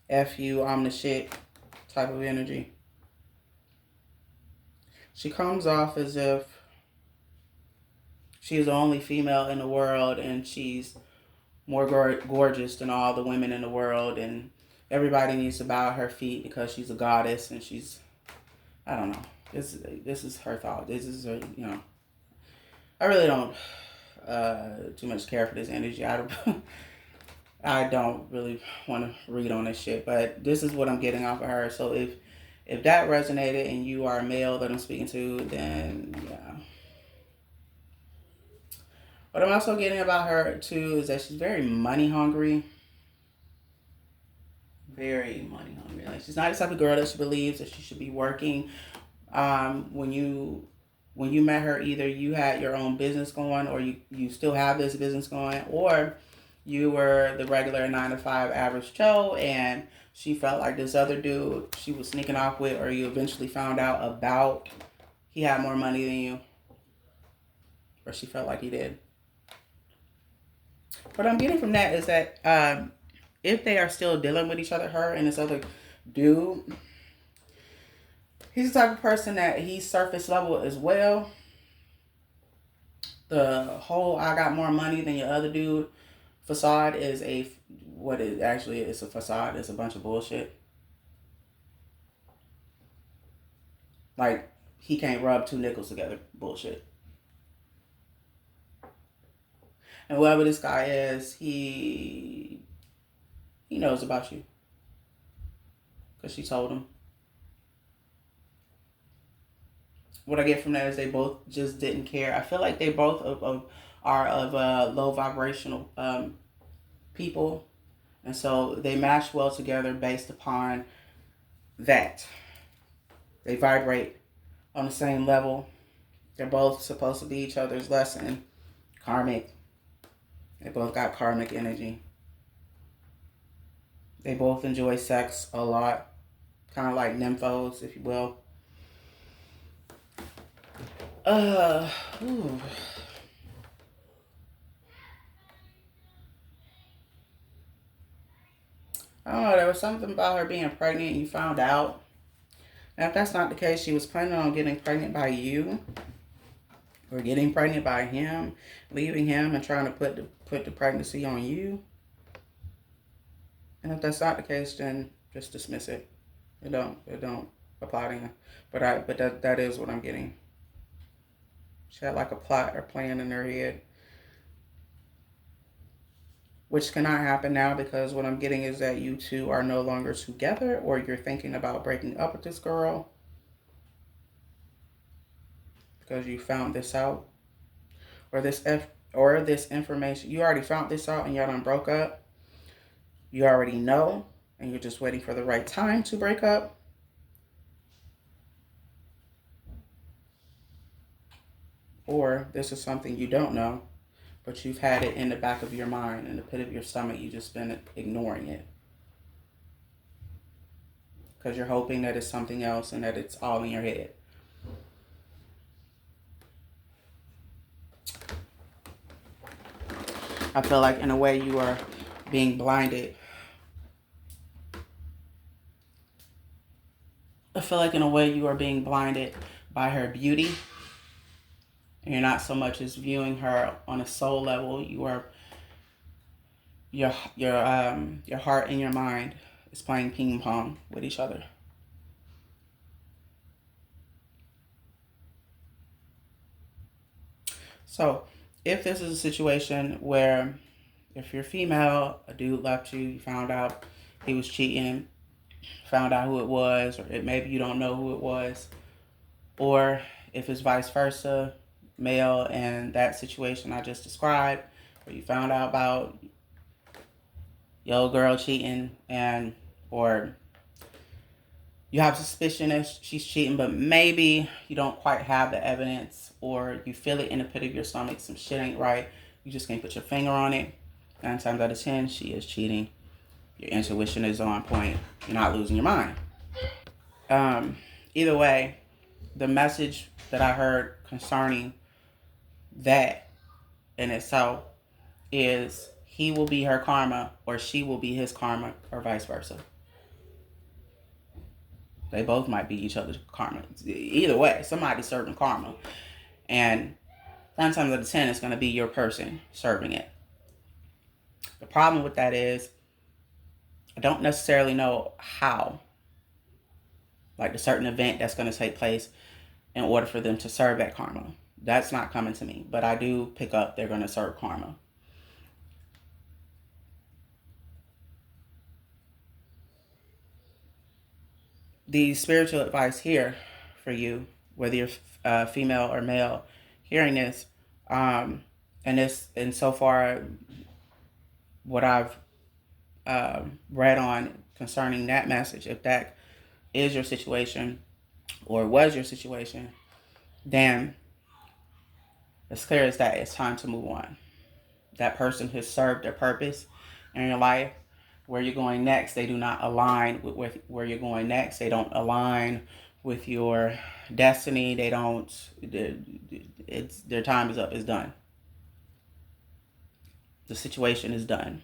F you, I'm the shit type of energy. She comes off as if she's the only female in the world and she's more gorgeous than all the women in the world, and everybody needs to bow at her feet because she's a goddess and she's, I don't know. This is her thought. This is her, I really don't too much care for this energy. I don't really want to read on this shit, but this is what I'm getting off of her. So if that resonated and you are a male that I'm speaking to, then yeah. What I'm also getting about her too is that she's very money hungry. Very money hungry. Like, she's not the type of girl that she believes that she should be working When you met her, either you had your own business going, or you still have this business going, or you were the regular 9 to 5 average Joe, and she felt like this other dude she was sneaking off with, or you eventually found out about he had more money than you, or she felt like he did. What I'm getting from that is that if they are still dealing with each other, her and this other dude, he's the type of person that he's surface level as well. The whole "I got more money than your other dude" facade is what it actually is, a facade. It's a bunch of bullshit. Like, he can't rub two nickels together. Bullshit. And whoever this guy is, he knows about you because she told him. What I get from that is they both just didn't care. I feel like they both are of low vibrational people, and so they match well together based upon that. They vibrate on the same level. They're both supposed to be each other's lesson. Karmic. They both got karmic energy. They both enjoy sex a lot. Kind of like nymphos, if you will. Uh, ooh. I don't know. There was something about her being pregnant and you found out. Now, if that's not the case, she was planning on getting pregnant by you, or getting pregnant by him, leaving him and trying to put the pregnancy on you. And if that's not the case, then just dismiss it. It don't apply to him. But that is what I'm getting. She had like a plot or plan in her head, which cannot happen now because what I'm getting is that you two are no longer together, or you're thinking about breaking up with this girl because you found this out, or this information. You already found this out and y'all done broke up. You already know, and you're just waiting for the right time to break up. Or this is something you don't know, but you've had it in the back of your mind, in the pit of your stomach. You just been ignoring it because you're hoping that it's something else and that it's all in your head. I feel like in a way you are being blinded. I feel like in a way you are being blinded by her beauty. And you're not so much as viewing her on a soul level. You are your heart and your mind is playing ping pong with each other. So if this is a situation where, if you're female, a dude left you, you found out he was cheating, found out who it was, or maybe you don't know who it was, or if it's vice versa, male, and that situation I just described, where you found out about your girl cheating, and or you have suspicion that she's cheating, but maybe you don't quite have the evidence, or you feel it in the pit of your stomach, some shit ain't right, you just can't put your finger on it. 9 times out of 10, she is cheating. Your intuition is on point. You're not losing your mind. Either way, the message that I heard concerning that in itself is he will be her karma, or she will be his karma, or vice versa. They both might be each other's karma. Either way, somebody's serving karma. And 9 times out of 10, it's going to be your person serving it. The problem with that is I don't necessarily know how, like the certain event that's going to take place in order for them to serve that karma. That's not coming to me, but I do pick up they're going to serve karma. The spiritual advice here for you, whether you're female or male, hearing this, and so far, what I've read on concerning that message, if that is your situation, or was your situation, then as clear as that, it's time to move on. That person has served their purpose in your life. Where you're going next, they do not align with where you're going next. They don't align with your destiny. They don't. It's their time is up. It's done. The situation is done.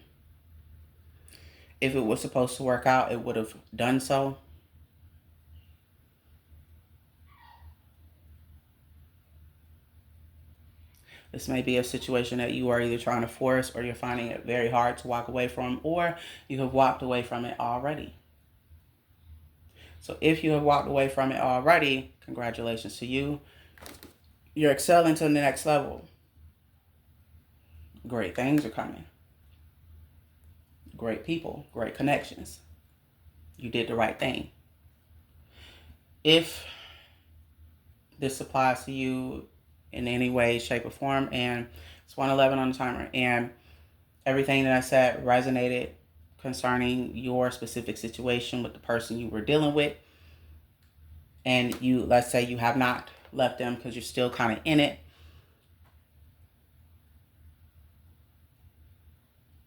If it was supposed to work out, it would have done so. This may be a situation that you are either trying to force, or you're finding it very hard to walk away from, or you have walked away from it already. So if you have walked away from it already, congratulations to you. You're excelling to the next level. Great things are coming. Great people, great connections. You did the right thing. If this applies to you in any way, shape, or form, and it's 1:11 on the timer, and everything that I said resonated concerning your specific situation with the person you were dealing with, and you, let's say you have not left them because you're still kind of in it,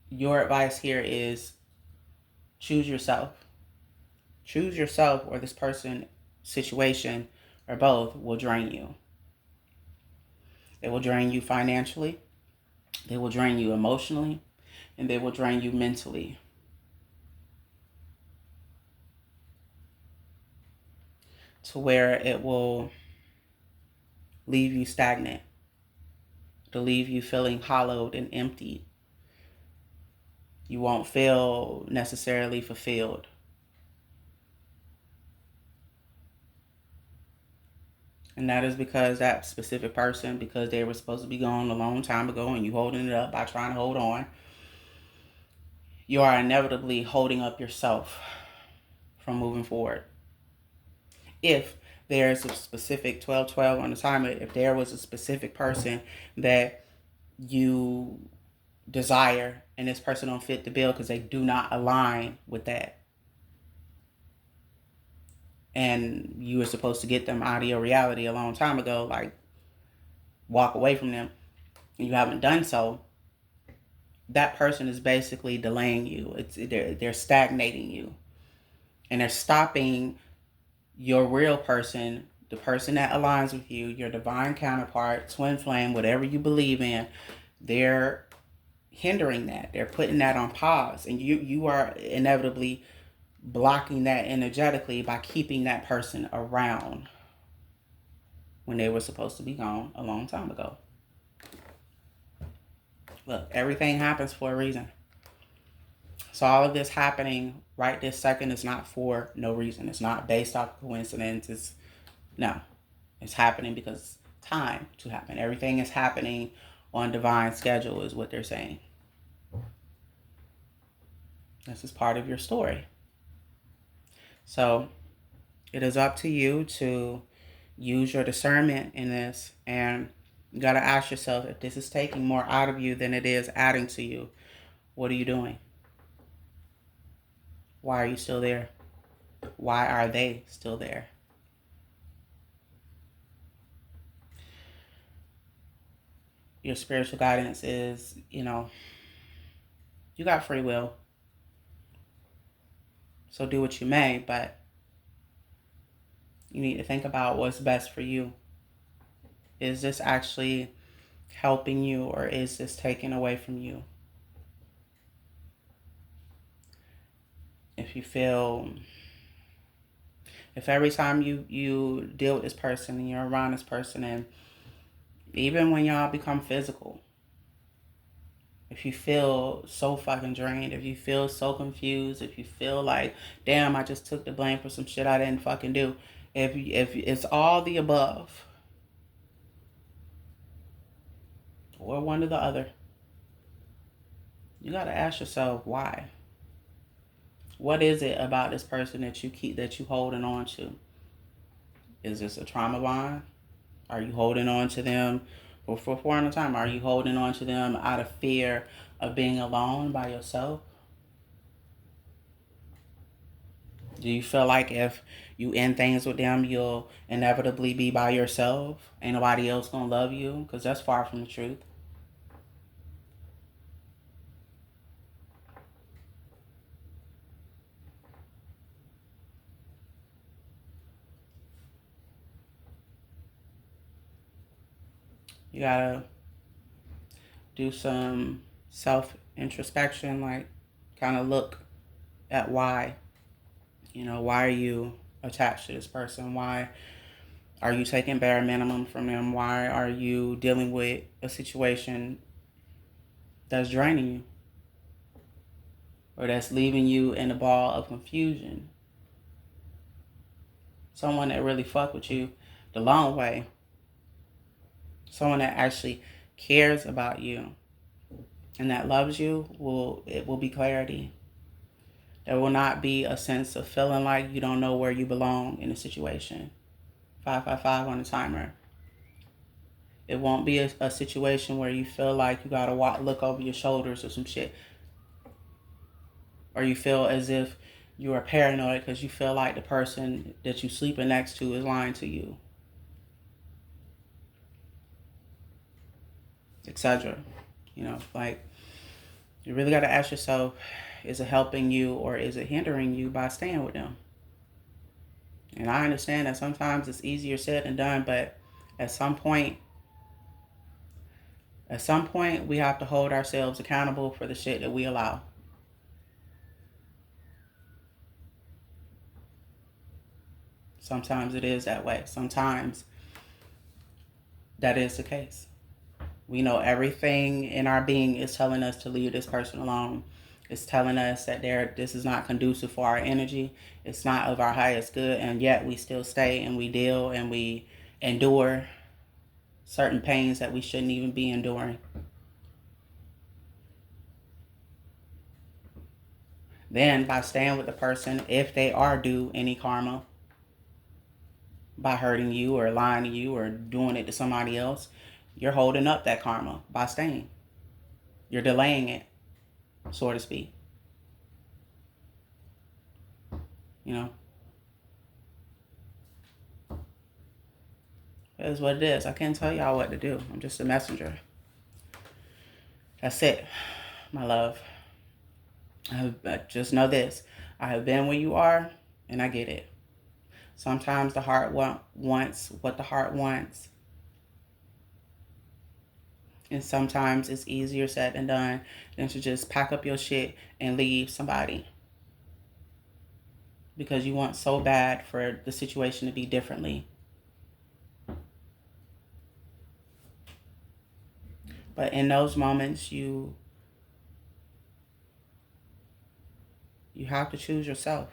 your advice here is choose yourself. Choose yourself, or this person, situation, or both will drain you. They will drain you financially, they will drain you emotionally, and they will drain you mentally. To where it will leave you stagnant, to leave you feeling hollowed and empty. You won't feel necessarily fulfilled. And that is because that specific person, because they were supposed to be gone a long time ago and you holding it up by trying to hold on, you are inevitably holding up yourself from moving forward. If there's a specific 12/12 on the timer, if there was a specific person that you desire and this person don't fit the bill because they do not align with that, and you were supposed to get them out of your reality a long time ago, like walk away from them, and you haven't done so, that person is basically delaying you. They're stagnating you, and they're stopping your real person, the person that aligns with you, your divine counterpart, twin flame, whatever you believe in. They're hindering that. They're putting that on pause, and you are inevitably blocking that energetically by keeping that person around when they were supposed to be gone a long time ago. Look, everything happens for a reason. So all of this happening right this second is not for no reason. It's not based off coincidence. No, it's happening because it's time to happen. Everything is happening on divine schedule is what they're saying. This is part of your story. So it is up to you to use your discernment in this, and you got to ask yourself, if this is taking more out of you than it is adding to you, what are you doing? Why are you still there? Why are they still there? Your spiritual guidance is, you got free will. So do what you may, but you need to think about what's best for you. Is this actually helping you, or is this taking away from you? If every time you deal with this person and you're around this person, and even when y'all become physical, if you feel so fucking drained, if you feel so confused, if you feel like, damn, I just took the blame for some shit I didn't fucking do. If it's all the above, or one or the other, you got to ask yourself why. What is it about this person that you holding on to? Is this a trauma bond? Are you holding on to them for a time? Are you holding on to them out of fear of being alone by yourself? Do you feel like if you end things with them, you'll inevitably be by yourself? Ain't nobody else gonna love you? Because that's far from the truth. You gotta do some self introspection, like kind of look at why. Why are you attached to this person? Why are you taking bare minimum from them? Why are you dealing with a situation that's draining you or that's leaving you in a ball of confusion? Someone that really fuck with you the long way. Someone that actually cares about you and that loves you, it will be clarity. There will not be a sense of feeling like you don't know where you belong in a situation. 555 on the timer. It won't be a situation where you feel like you gotta look over your shoulders or some shit. Or you feel as if you are paranoid because you feel like the person that you sleeping next to is lying to you, etc. Like, you really gotta ask yourself, is it helping you or is it hindering you by staying with them? And I understand that sometimes it's easier said than done, but at some point, we have to hold ourselves accountable for the shit that we allow. Sometimes it is that way. Sometimes that is the case. We know everything in our being is telling us to leave this person alone. It's telling us that this is not conducive for our energy. It's not of our highest good, and yet we still stay and we deal and we endure certain pains that we shouldn't even be enduring. Then by staying with the person, if they are due any karma by hurting you or lying to you or doing it to somebody else, you're holding up that karma by staying. You're delaying it, so to speak. It is what it is. I can't tell y'all what to do. I'm just a messenger. That's it, my love. Just know this. I have been where you are, and I get it. Sometimes the heart wants what the heart wants. And sometimes it's easier said than done than to just pack up your shit and leave somebody. Because you want so bad for the situation to be differently. But in those moments, you have to choose yourself.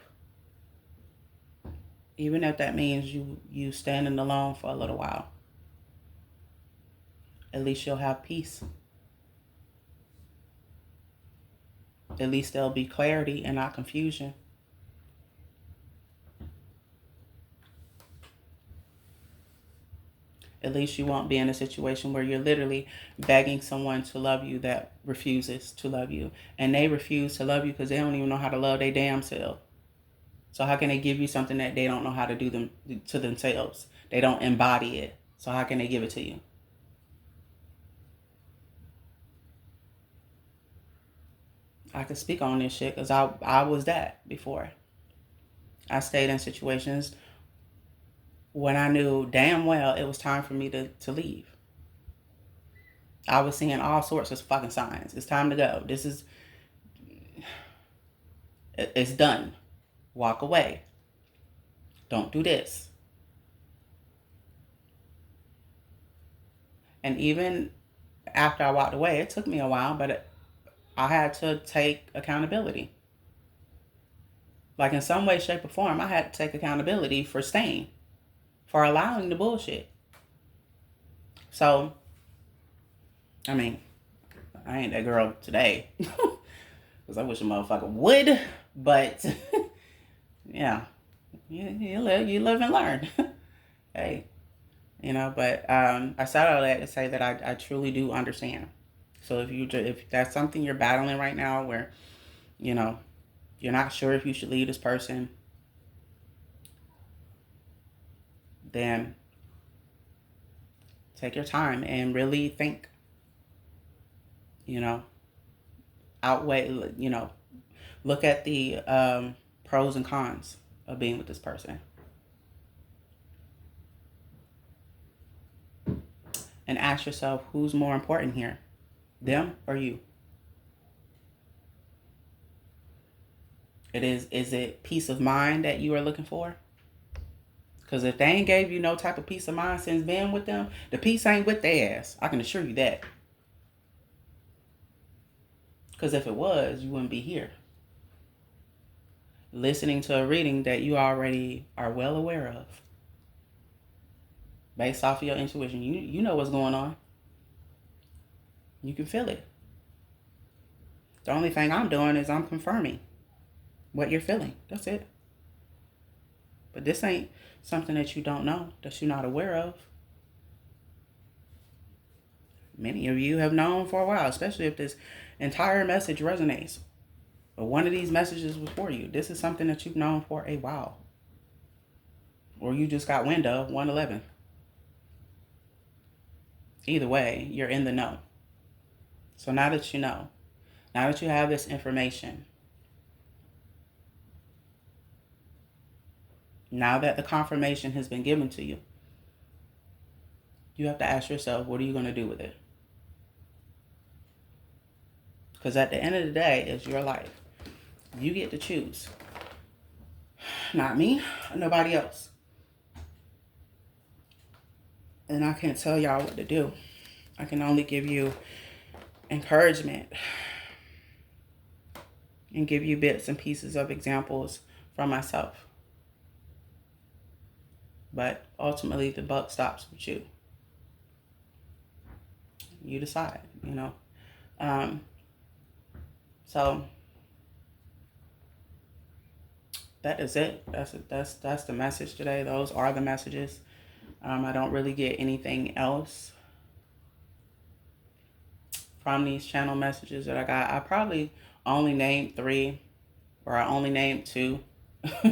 Even if that means you standing alone for a little while. At least you'll have peace. At least there'll be clarity and not confusion. At least you won't be in a situation where you're literally begging someone to love you that refuses to love you. And they refuse to love you because they don't even know how to love their damn self. So how can they give you something that they don't know how to do to themselves? They don't embody it. So how can they give it to you? I can speak on this shit because I was that before. I stayed in situations when I knew damn well it was time for me to leave. I was seeing all sorts of fucking signs. It's time to go. It's done. Walk away. Don't do this. And even after I walked away, it took me a while, but I had to take accountability. Like in some way, shape, or form, I had to take accountability for staying, for allowing the bullshit. So, I mean, I ain't that girl today. Because I wish a motherfucker would. But, yeah. You live and learn. Hey. But I said all that to say that I truly do understand. So if that's something you're battling right now where, you're not sure if you should leave this person, then take your time and really think, outweigh, look at the pros and cons of being with this person. And ask yourself, who's more important here, them or you? Is it peace of mind that you are looking for? Because if they ain't gave you no type of peace of mind since being with them, the peace ain't with their ass. I can assure you that. Because if it was, you wouldn't be here, listening to a reading that you already are well aware of. Based off of your intuition, you know what's going on. You can feel it. The only thing I'm doing is I'm confirming what you're feeling. That's it. But this ain't something that you don't know, that you're not aware of. Many of you have known for a while, especially if this entire message resonates. But one of these messages was for you. This is something that you've known for a while. Or you just got wind of 111. Either way, you're in the know. So now that you know, now that you have this information, now that the confirmation has been given to you, you have to ask yourself, what are you going to do with it? Because at the end of the day, it's your life. You get to choose. Not me, nobody else. And I can't tell y'all what to do. I can only give you encouragement and give you bits and pieces of examples from myself. But ultimately, the buck stops with you. You decide, So that is it. That's the message today. Those are the messages. I don't really get anything else from these channel messages that I got. I probably only named 3, or I only named 2.